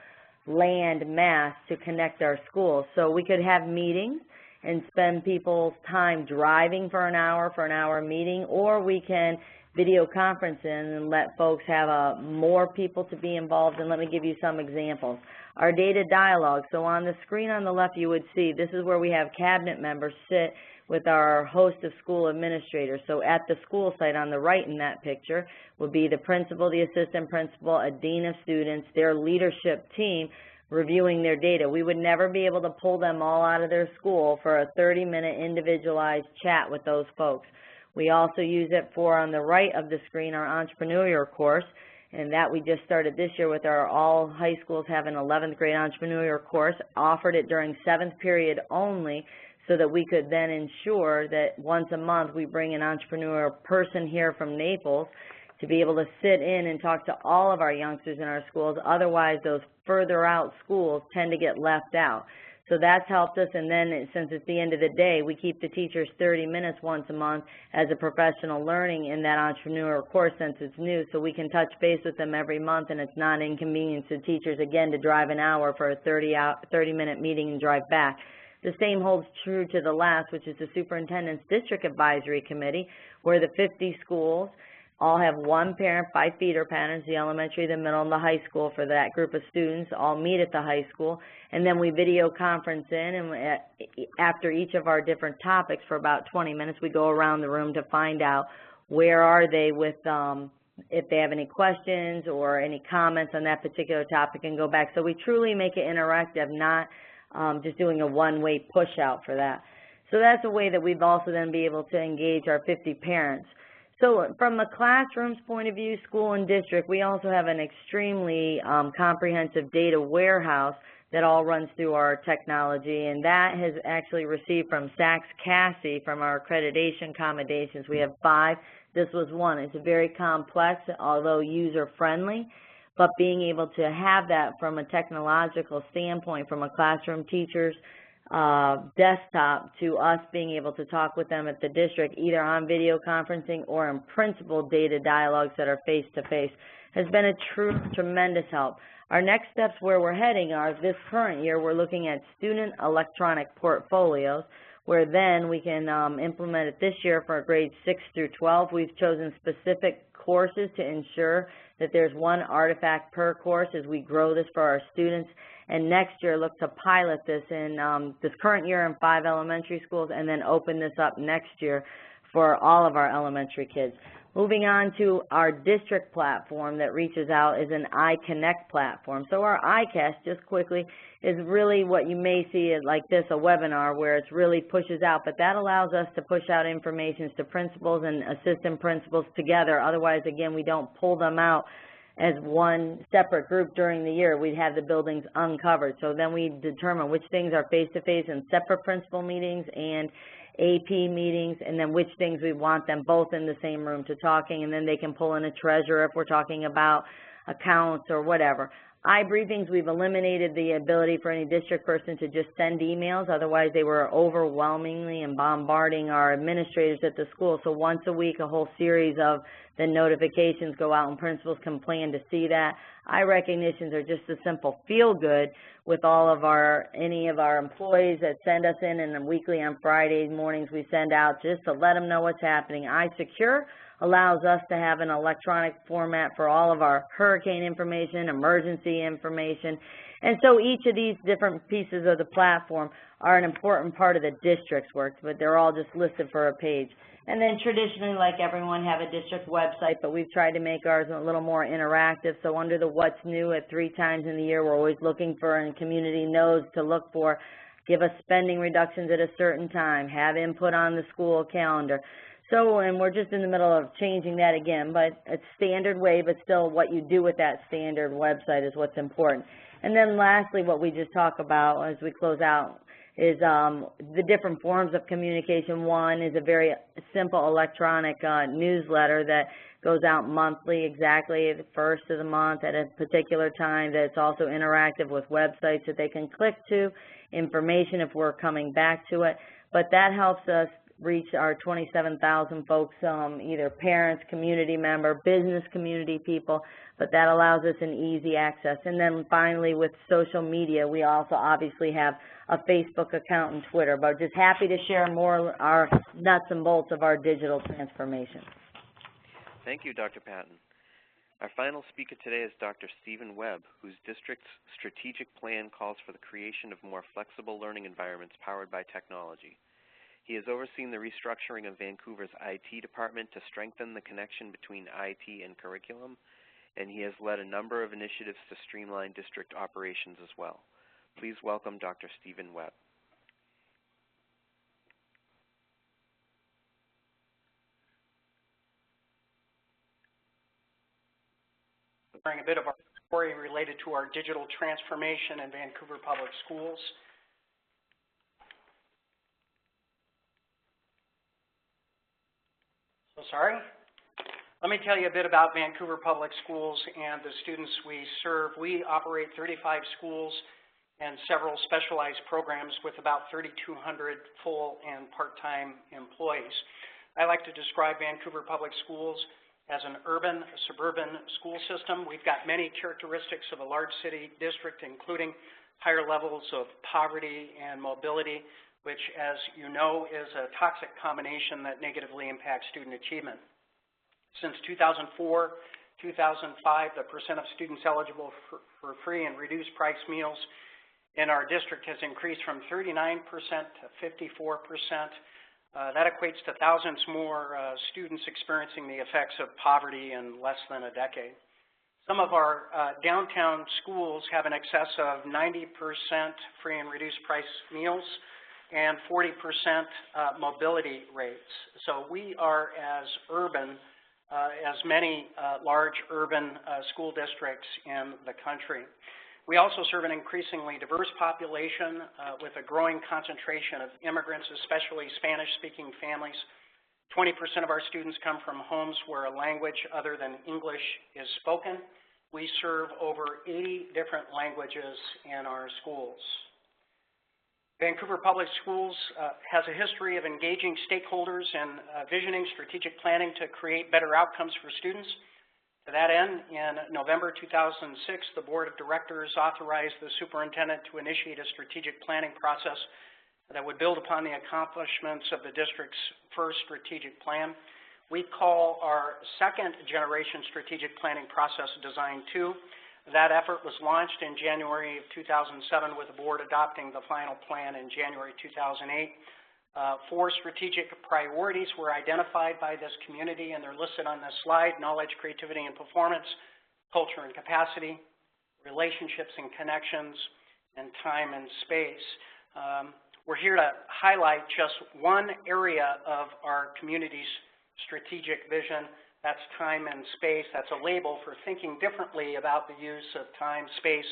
land mass to connect our schools. So we could have meetings and spend people's time driving for an hour meeting, or we can video conference in and let folks have more people to be involved. And let me give you some examples. Our data dialogue. So on the screen on the left you would see this is where we have cabinet members sit with our host of school administrators. So at the school site on the right in that picture would be the principal, the assistant principal, a dean of students, their leadership team, reviewing their data. We would never be able to pull them all out of their school for a 30-minute individualized chat with those folks. We also use it for, on the right of the screen, our entrepreneurial course, and that we just started this year with our all high schools have an 11th grade entrepreneurial course, offered it during 7th period only, so that we could then ensure that once a month we bring an entrepreneurial person here from Naples to be able to sit in and talk to all of our youngsters in our schools. Otherwise, those further out schools tend to get left out. So that's helped us, and then since it's the end of the day, we keep the teachers 30 minutes once a month as a professional learning in that entrepreneurial course since it's new, so we can touch base with them every month, and it's not inconvenience to teachers, again, to drive an hour for a 30-minute meeting and drive back. The same holds true to the last, which is the Superintendent's District Advisory Committee, where the 50 schools all have one parent, 5 feeder patterns, the elementary, the middle, and the high school for that group of students, all meet at the high school, and then we video conference in, and after each of our different topics for about 20 minutes, we go around the room to find out where are they with, if they have any questions or any comments on that particular topic, and go back. So we truly make it interactive, not just doing a one-way push out for that. So that's a way that we've also then be able to engage our 50 parents. So from the classroom's point of view, school and district, we also have an extremely comprehensive data warehouse that all runs through our technology, and that has actually received from Sachs Cassie from our accreditation accommodations. We have 5. This was one. It's very complex, although user-friendly, but being able to have that from a technological standpoint, from a classroom teacher's desktop to us being able to talk with them at the district, either on video conferencing or in principal data dialogues that are face-to-face, has been a tremendous help. Our next steps where we're heading are this current year, we're looking at student electronic portfolios, where then we can implement it this year for grades 6 through 12. We've chosen specific courses to ensure that there's one artifact per course as we grow this for our students. And next year, look to pilot this in this current year in 5 elementary schools, and then open this up next year for all of our elementary kids. Moving on to our district platform that reaches out is an iConnect platform. So our iCast, just quickly, is really what you may see as like this, a webinar where it really pushes out, but that allows us to push out information to principals and assistant principals together. Otherwise, again, we don't pull them out as one separate group during the year. We'd have the buildings uncovered. So then we determine which things are face-to-face and separate principal meetings and AP meetings, and then which things we want them both in the same room to talking, and then they can pull in a treasurer if we're talking about accounts or whatever. iBriefings, we've eliminated the ability for any district person to just send emails. Otherwise, they were overwhelmingly and bombarding our administrators at the school. So once a week, a whole series of the notifications go out, and principals can plan to see that. eye recognitions are just a simple feel-good with any of our employees that send us in, and then weekly on Friday mornings we send out just to let them know what's happening. Eye Secure allows us to have an electronic format for all of our hurricane information, emergency information, and so each of these different pieces of the platform are an important part of the district's work, but they're all just listed for a page. And then traditionally, like everyone, have a district website, but we've tried to make ours a little more interactive. So under the What's New at 3 times in the year, we're always looking for, and community knows to look for, give us spending reductions at a certain time, have input on the school calendar. So, and we're just in the middle of changing that again, but it's standard way, but still what you do with that standard website is what's important. And then lastly, what we just talk about as we close out is the different forms of communication. One is a very simple electronic newsletter that goes out monthly, exactly the first of the month at a particular time, that's also interactive with websites that they can click to, information if we're coming back to it. But that helps us reach our 27,000 folks, either parents, community member, business community people, but that allows us an easy access. And then finally, with social media, we also obviously have a Facebook account and Twitter, but just happy to share more our nuts and bolts of our digital transformation. Thank you, Dr. Patton. Our final speaker today is Dr. Stephen Webb, whose district's strategic plan calls for the creation of more flexible learning environments powered by technology. He has overseen the restructuring of Vancouver's IT department to strengthen the connection between IT and curriculum, and he has led a number of initiatives to streamline district operations as well. Please welcome Dr. Stephen Webb. Sharing a bit of our story related to our digital transformation in Vancouver Public Schools. Sorry. Let me tell you a bit about Vancouver Public Schools and the students we serve. We operate 35 schools and several specialized programs with about 3,200 full and part-time employees. I like to describe Vancouver Public Schools as an urban, suburban school system. We've got many characteristics of a large city district, including higher levels of poverty and mobility, which, as you know, is a toxic combination that negatively impacts student achievement. Since 2004, 2005, the percent of students eligible for free and reduced price meals in our district has increased from 39% to 54%. That equates to thousands more students experiencing the effects of poverty in less than a decade. Some of our downtown schools have an excess of 90% free and reduced price meals and 40% mobility rates. So we are as urban as many large urban school districts in the country. We also serve an increasingly diverse population with a growing concentration of immigrants, especially Spanish-speaking families. 20% of our students come from homes where a language other than English is spoken. We serve over 80 different languages in our schools. Vancouver Public Schools has a history of engaging stakeholders and visioning strategic planning to create better outcomes for students. To that end, in November 2006, the Board of Directors authorized the superintendent to initiate a strategic planning process that would build upon the accomplishments of the district's first strategic plan. We call our second generation strategic planning process Design 2. That effort was launched in January of 2007 with the board adopting the final plan in January 2008. 4 strategic priorities were identified by this community, and they're listed on this slide: knowledge, creativity, and performance, culture and capacity, relationships and connections, and time and space. We're here to highlight just one area of our community's strategic vision. That's time and space. That's a label for thinking differently about the use of time, space,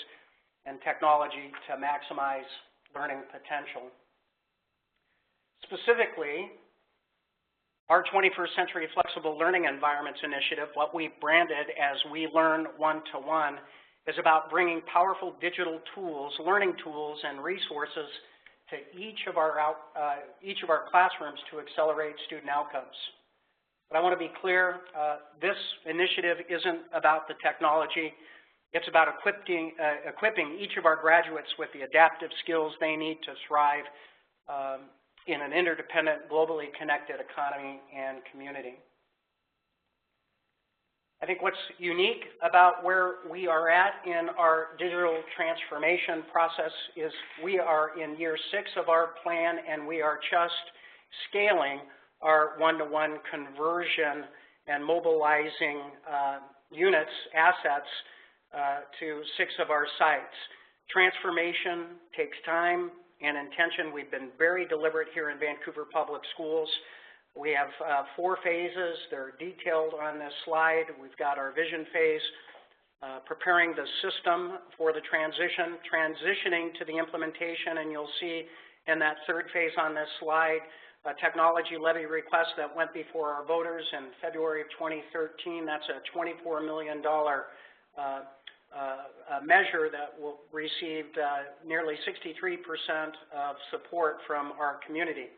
and technology to maximize learning potential. Specifically, our 21st Century Flexible Learning Environments Initiative, what we've branded as We Learn One-to-One, is about bringing powerful digital tools, learning tools, and resources to each of our classrooms to accelerate student outcomes. But I want to be clear, this initiative isn't about the technology. It's about equipping each of our graduates with the adaptive skills they need to thrive in an interdependent, globally connected economy and community. I think what's unique about where we are at in our digital transformation process is we are in year 6 of our plan, and we are just scaling our one-to-one conversion and mobilizing units, assets, to 6 of our sites. Transformation takes time and intention. We've been very deliberate here in Vancouver Public Schools. We have 4 phases. They're detailed on this slide. We've got our vision phase, preparing the system for the transition, transitioning to the implementation, and you'll see in that 3rd phase on this slide, a technology levy request that went before our voters in February of 2013. That's a $24 million measure that received nearly 63% of support from our community.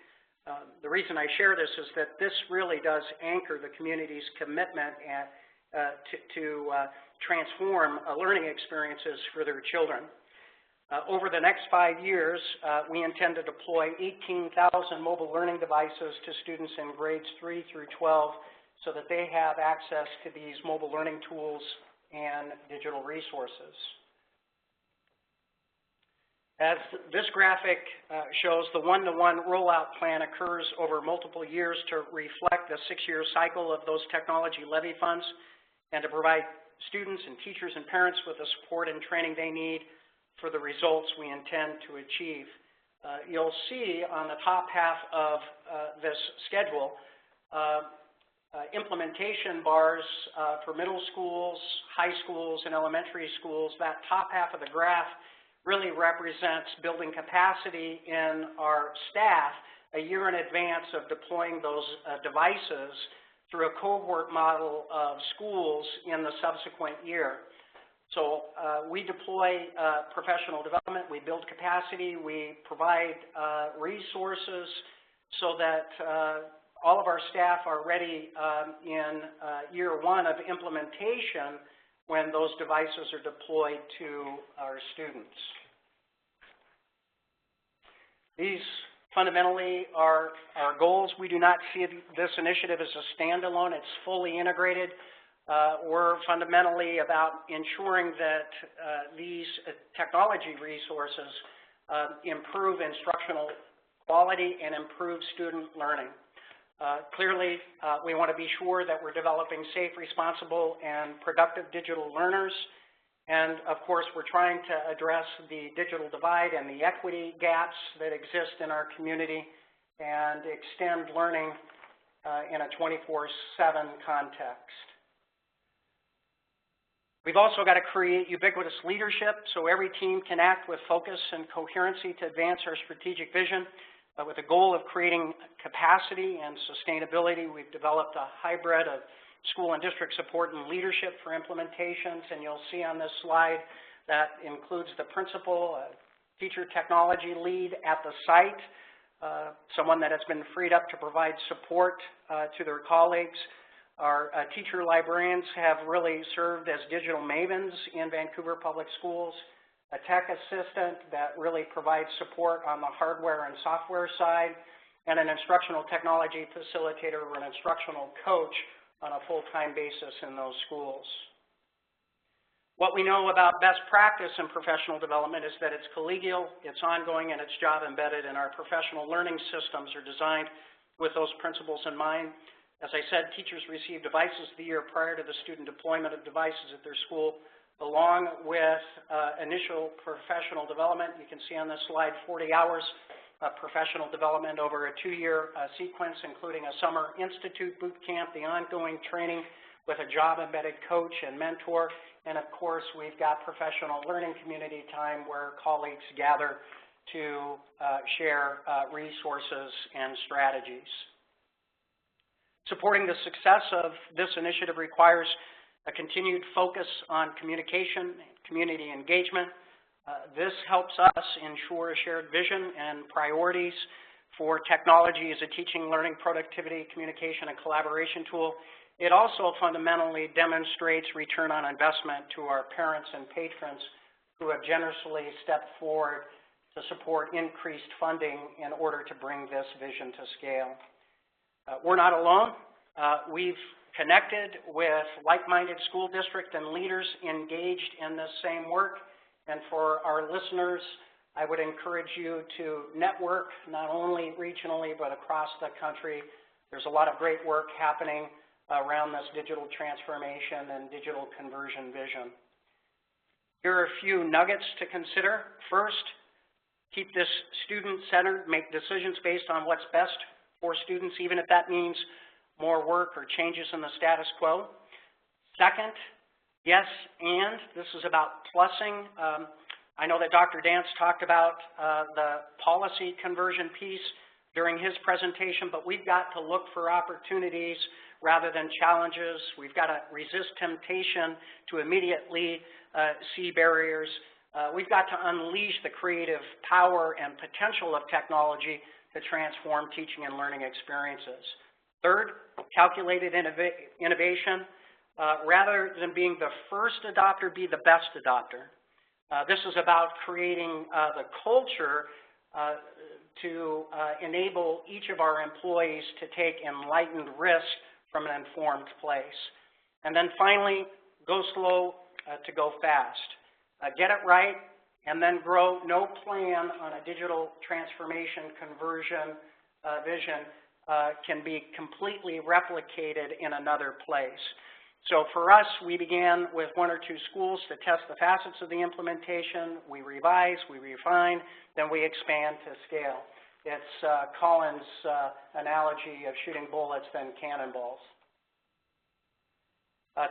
The reason I share this is that this really does anchor the community's commitment to transform learning experiences for their children. Over the next 5 years, we intend to deploy 18,000 mobile learning devices to students in grades 3 through 12 so that they have access to these mobile learning tools and digital resources. As this graphic shows, the one-to-one rollout plan occurs over multiple years to reflect the 6-year cycle of those technology levy funds and to provide students and teachers and parents with the support and training they need for the results we intend to achieve. You'll see on the top half of this schedule implementation bars for middle schools, high schools, and elementary schools. That top half of the graph really represents building capacity in our staff a year in advance of deploying those devices through a cohort model of schools in the subsequent year. So we deploy professional development, we build capacity, we provide resources so that all of our staff are ready in year 1 of implementation when those devices are deployed to our students. These fundamentally are our goals. We do not see this initiative as a standalone. It's fully integrated. We're fundamentally about ensuring that these technology resources improve instructional quality and improve student learning. Clearly, we want to be sure that we're developing safe, responsible, and productive digital learners. And, of course, we're trying to address the digital divide and the equity gaps that exist in our community and extend learning in a 24/7 context. We've also got to create ubiquitous leadership so every team can act with focus and coherency to advance our strategic vision. With the goal of creating capacity and sustainability, we've developed a hybrid of school and district support and leadership for implementations, and you'll see on this slide that includes the principal, a teacher technology lead at the site, someone that has been freed up to provide support to their colleagues. Our teacher librarians have really served as digital mavens in Vancouver Public Schools, a tech assistant that really provides support on the hardware and software side, and an instructional technology facilitator or an instructional coach on a full-time basis in those schools. What we know about best practice in professional development is that it's collegial, it's ongoing, and it's job embedded, and our professional learning systems are designed with those principles in mind. As I said, teachers receive devices the year prior to the student deployment of devices at their school, along with initial professional development. You can see on this slide 40 hours of professional development over a 2-year sequence, including a summer institute boot camp, the ongoing training with a job-embedded coach and mentor, and of course we've got professional learning community time where colleagues gather to share resources and strategies. Supporting the success of this initiative requires a continued focus on communication and community engagement. This helps us ensure a shared vision and priorities for technology as a teaching, learning, productivity, communication, and collaboration tool. it also fundamentally demonstrates return on investment to our parents and patrons who have generously stepped forward to support increased funding in order to bring this vision to scale. We're not alone. We've connected with like-minded school districts and leaders engaged in this same work. And for our listeners, I would encourage you to network not only regionally but across the country. There's a lot of great work happening around this digital transformation and digital conversion vision. Here are a few nuggets to consider. First, keep this student-centered, make decisions based on what's best for students, even if that means more work or changes in the status quo. Second, yes, and this is about plussing. I know that Dr. Dance talked about the policy conversion piece during his presentation, but we've got to look for opportunities rather than challenges. We've got to resist temptation to immediately see barriers. We've got to unleash the creative power and potential of technology to transform teaching and learning experiences. Third, calculated innovation. Rather than being the first adopter, be the best adopter. This is about creating the culture to enable each of our employees to take enlightened risk from an informed place. And then finally, go slow to go fast. Get it right, and then grow. No plan on a digital transformation conversion vision can be completely replicated in another place. So for us, we began with 1 or 2 schools to test the facets of the implementation. We revise, we refine, then we expand to scale. It's Colin's analogy of shooting bullets than cannonballs.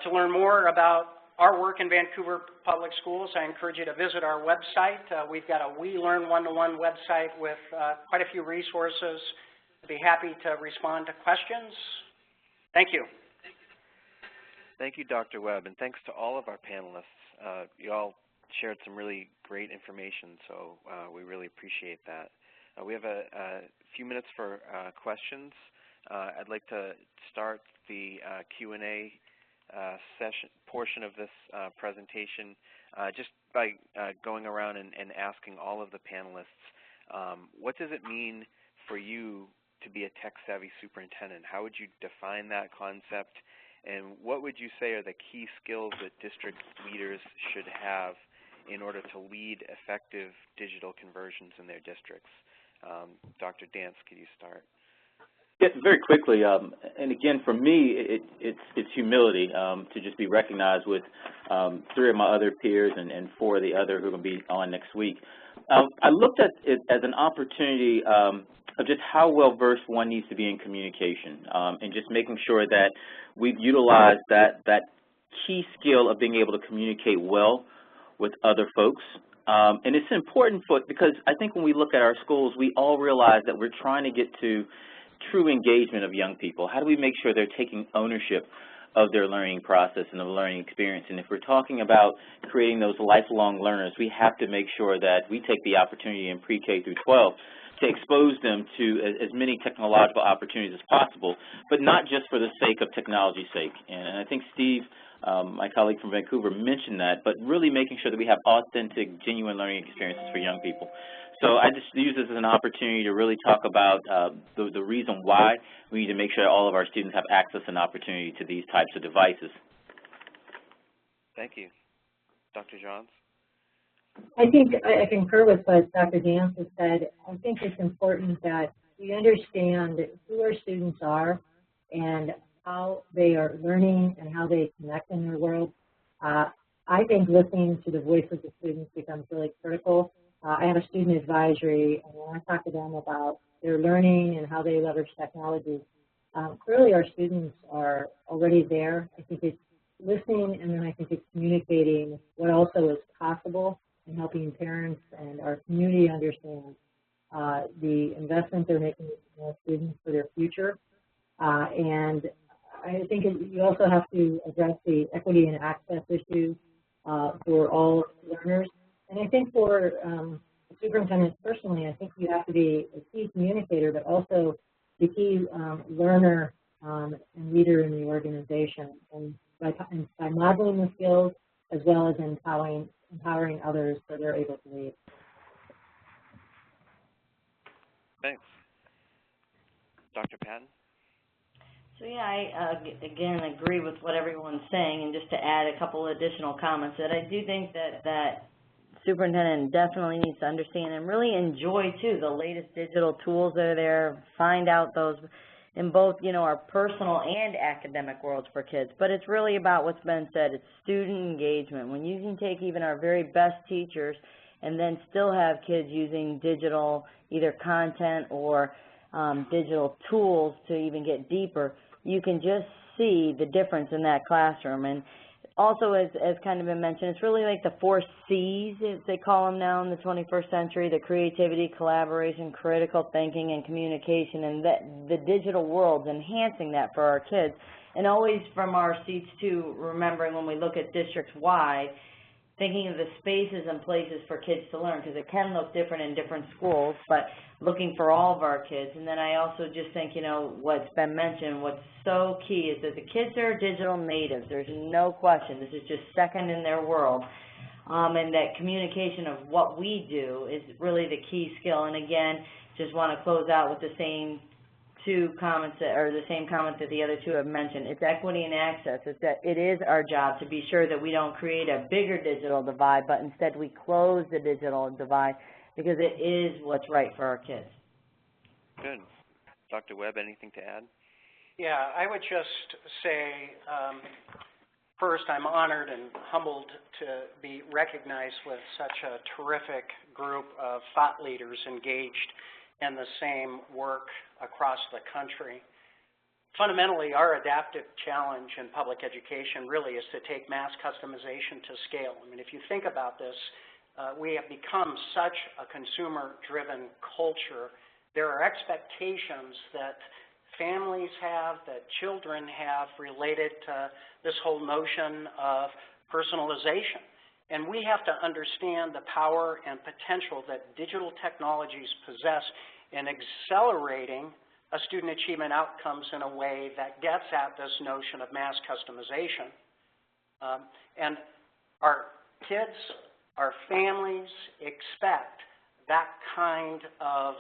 To learn more about our work in Vancouver Public Schools, I encourage you to visit our website. We've got a We Learn One-to-One website with quite a few resources. I'd be happy to respond to questions. Thank you. Thank you, Dr. Webb, and thanks to all of our panelists. You all shared some really great information, so we really appreciate that. We have a few minutes for questions. I'd like to start the Q&A session portion of this presentation just by going around and asking all of the panelists, what does it mean for you to be a tech-savvy superintendent? How would you define that concept? And what would you say are the key skills that district leaders should have in order to lead effective digital conversions in their districts? Dr. Dance, could you start? Yes, very quickly, and again, for me, it's humility to just be recognized with 3 of my other peers and 4 of the other who are going to be on next week. I looked at it as an opportunity of just how well-versed one needs to be in communication and just making sure that we've utilized that key skill of being able to communicate well with other folks. And it's important because I think when we look at our schools, we all realize that we're trying to get to true engagement of young people. How do we make sure they're taking ownership of their learning process and the learning experience? And if we're talking about creating those lifelong learners, we have to make sure that we take the opportunity in pre-K through 12 to expose them to as many technological opportunities as possible, but not just for the sake of technology's sake. And I think Steve, my colleague from Vancouver, mentioned that, but really making sure that we have authentic, genuine learning experiences for young people. So I just use this as an opportunity to really talk about the reason why we need to make sure all of our students have access and opportunity to these types of devices. Thank you. Dr. Johns? I think I concur with what Dr. Dance has said. I think it's important that we understand who our students are and how they are learning and how they connect in their world. I think listening to the voice of the students becomes really critical. I have a student advisory, and when I talk to them about their learning and how they leverage technology, clearly our students are already there. I think it's listening, and then I think it's communicating what also is possible and helping parents and our community understand the investment they're making in our students for their future. And I think you also have to address the equity and access issues for all learners. And I think for superintendents personally, I think you have to be a key communicator, but also the key learner and leader in the organization. And by modeling the skills as well as empowering others so they're able to lead. Thanks. Dr. Patton? So yeah, I again agree with what everyone's saying, and just to add a couple additional comments, that I do think that superintendent definitely needs to understand and really enjoy too the latest digital tools that are there, find out those in both, you know, our personal and academic worlds for kids. But it's really about what's been said. It's student engagement. When you can take even our very best teachers and then still have kids using digital either content or digital tools to even get deeper, you can just see the difference in that classroom. And also, as kind of been mentioned, it's really like the 4 C's, as they call them now in the 21st century, the creativity, collaboration, critical thinking, and communication, and the digital world's enhancing that for our kids. And always from our seats, too, remembering when we look at districts-wide, thinking of the spaces and places for kids to learn, because it can look different in different schools, but looking for all of our kids. And then I also just think, you know, what's been mentioned, what's so key is that the kids are digital natives. There's no question. This is just second in their world. And that communication of what we do is really the key skill. And again, just want to close out with the same two comments, or the same comment that the other two have mentioned. It's equity and access. It's that it is our job to be sure that we don't create a bigger digital divide, but instead we close the digital divide, because it is what's right for our kids. Good. Dr. Webb, anything to add? Yeah, I would just say, first, I'm honored and humbled to be recognized with such a terrific group of thought leaders engaged in the same work across the country. Fundamentally, our adaptive challenge in public education really is to take mass customization to scale. I mean, if you think about this, we have become such a consumer-driven culture. There are expectations that families have, that children have related to this whole notion of personalization. And we have to understand the power and potential that digital technologies possess in accelerating student achievement outcomes in a way that gets at this notion of mass customization. And our kids, our families expect that kind of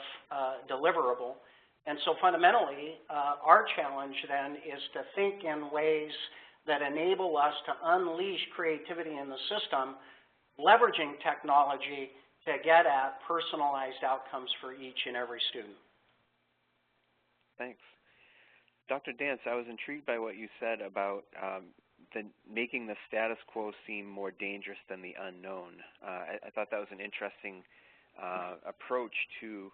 deliverable. And so fundamentally, our challenge then is to think in ways that enable us to unleash creativity in the system, leveraging technology to get at personalized outcomes for each and every student. Thanks. Dr. Dance, I was intrigued by what you said about making the status quo seem more dangerous than the unknown. I thought that was an interesting approach to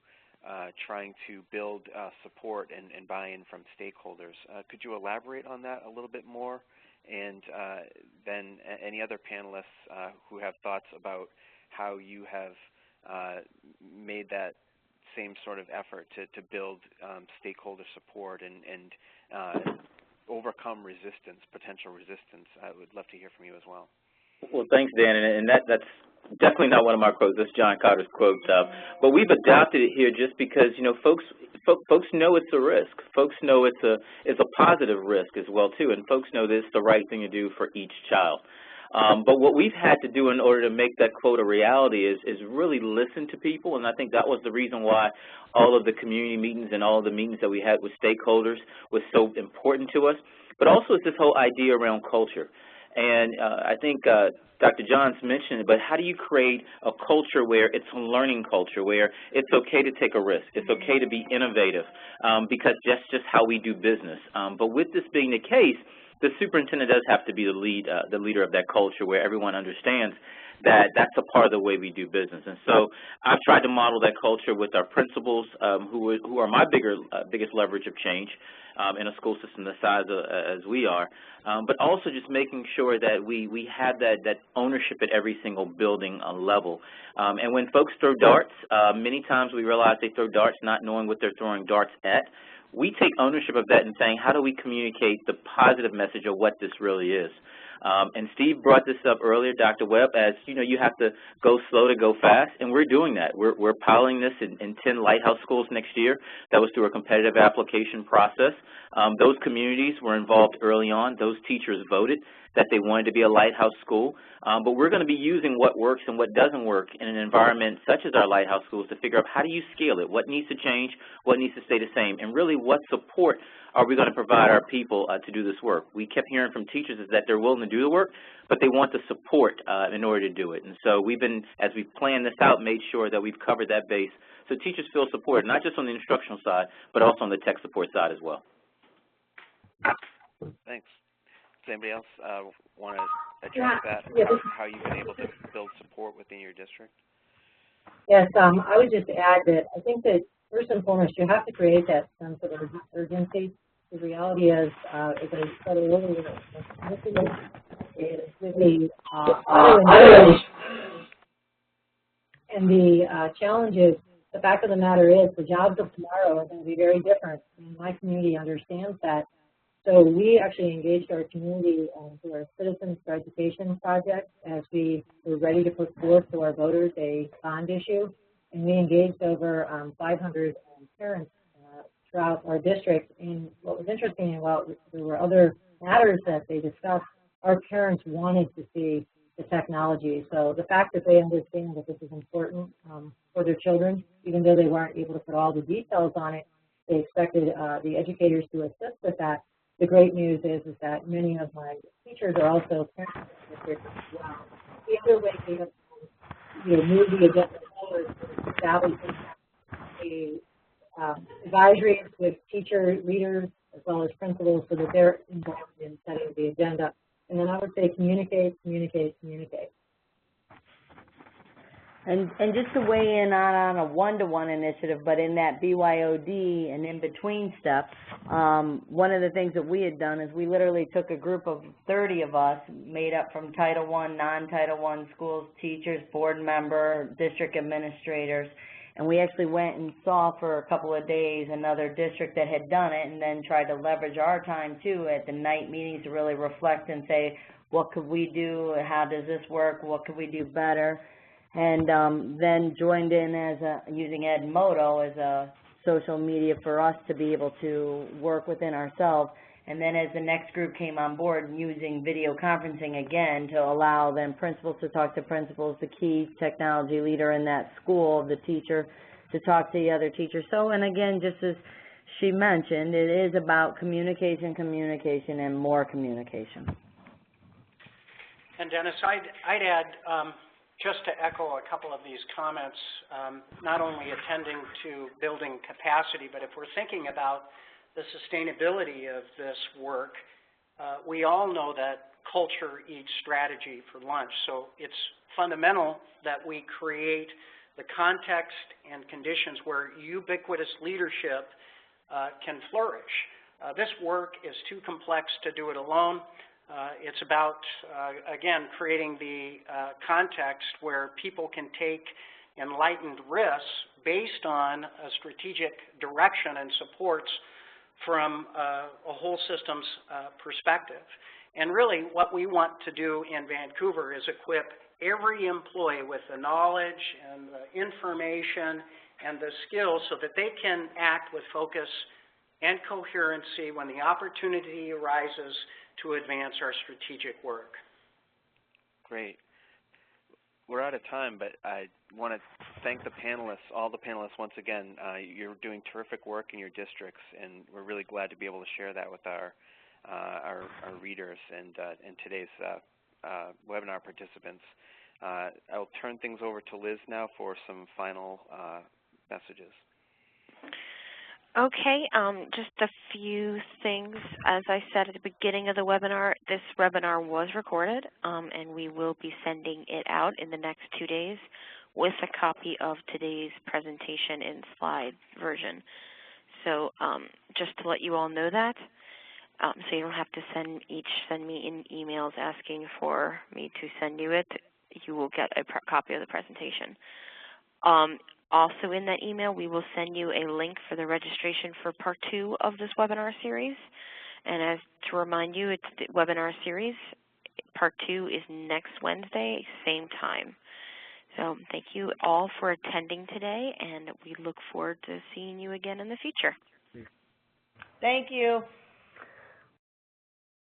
trying to build support and buy-in from stakeholders. Could you elaborate on that a little bit more? And then any other panelists who have thoughts about how you have made that same sort of effort to build stakeholder support and overcome resistance, potential resistance. I would love to hear from you as well. Well, thanks, Dan, and that's definitely not one of my quotes. That's John Carter's quote. But we've adopted it here just because, you know, folks know it's a risk. Folks know it's a positive risk as well too, and folks know that it's the right thing to do for each child. But what we've had to do in order to make that quote a reality is really listen to people, and I think that was the reason why all of the community meetings and all of the meetings that we had with stakeholders was so important to us. But also it's this whole idea around culture. And I think Dr. Johns mentioned it, but how do you create a culture where it's a learning culture, where it's okay to take a risk, it's okay to be innovative, because that's just how we do business. But with this being the case, the superintendent does have to be the leader of that culture, where everyone understands that that's a part of the way we do business. And so I've tried to model that culture with our principals, who are my biggest leverage of change in a school system the size as we are, but also just making sure that we have that ownership at every single building level. And when folks throw darts, many times we realize they throw darts not knowing what they're throwing darts at. We take ownership of that and saying, how do we communicate the positive message of what this really is? And Steve brought this up earlier, Dr. Webb, as you have to go slow to go fast, and we're doing that. We're piloting this in 10 lighthouse schools next year. That was through a competitive application process. Those communities were involved early on. Those teachers voted that they wanted to be a lighthouse school. But we're going to be using what works and what doesn't work in an environment such as our lighthouse schools to figure out how do you scale it, what needs to change, what needs to stay the same, and really what support are we going to provide our people to do this work. We kept hearing from teachers is that they're willing to do the work, but they want the support in order to do it. And so we've been, as we've planned this out, made sure that we've covered that base so teachers feel supported, not just on the instructional side, but also on the tech support side as well. Thanks. Does anybody else want to address that, how you've been able to build support within your district? Yes, I would just add that I think that first and foremost, you have to create that sense of urgency. The reality is, as I said earlier, and the challenge is, the fact of the matter is, the jobs of tomorrow are going to be very different, and my community understands that. So we actually engaged our community through our Citizens for Education project as we were ready to put forth to our voters a bond issue. And we engaged over 500 parents throughout our district. And what was interesting, while there were other matters that they discussed, our parents wanted to see the technology. So the fact that they understand that this is important for their children, even though they weren't able to put all the details on it, they expected the educators to assist with that. The great news is that many of my teachers are also parents in the district as well. The other way we have move the agenda forward is establishing advisories with teacher leaders as well as principals so that they're involved in setting the agenda. And then I would say communicate, communicate, communicate. And just to weigh in on a one-to-one initiative, but in that BYOD and in-between step, one of the things that we had done is we literally took a group of 30 of us made up from Title I, non-Title I schools, teachers, board member, district administrators, and we actually went and saw for a couple of days another district that had done it and then tried to leverage our time, too, at the night meetings to really reflect and say, what could we do, how does this work, what could we do better? And then joined in as using Edmodo as a social media for us to be able to work within ourselves. And then as the next group came on board, using video conferencing again to allow them principals to talk to principals, the key technology leader in that school, the teacher, to talk to the other teachers. So, and again, just as she mentioned, it is about communication, communication, and more communication. And Dennis, I'd add, just to echo a couple of these comments, not only attending to building capacity, but if we're thinking about the sustainability of this work, we all know that culture eats strategy for lunch. So it's fundamental that we create the context and conditions where ubiquitous leadership can flourish. This work is too complex to do it alone. It's about, again, creating the context where people can take enlightened risks based on a strategic direction and supports from a whole systems perspective. And really what we want to do in Vancouver is equip every employee with the knowledge and the information and the skills so that they can act with focus and coherency when the opportunity arises to advance our strategic work. Great. We're out of time, but I want to thank the panelists, all the panelists once again. You're doing terrific work in your districts, and we're really glad to be able to share that with our readers and today's webinar participants. I'll turn things over to Liz now for some final messages. Okay, just a few things. As I said at the beginning of the webinar, this webinar was recorded, and we will be sending it out in the next 2 days with a copy of today's presentation in slide version. So just to let you all know that, so you don't have to send me in emails asking for me to send you it. You will get a copy of the presentation. Also in that email, we will send you a link for the registration for part 2 of this webinar series. And as to remind you, it's the webinar series. Part 2 is next Wednesday, same time. So thank you all for attending today, and we look forward to seeing you again in the future. Thank you.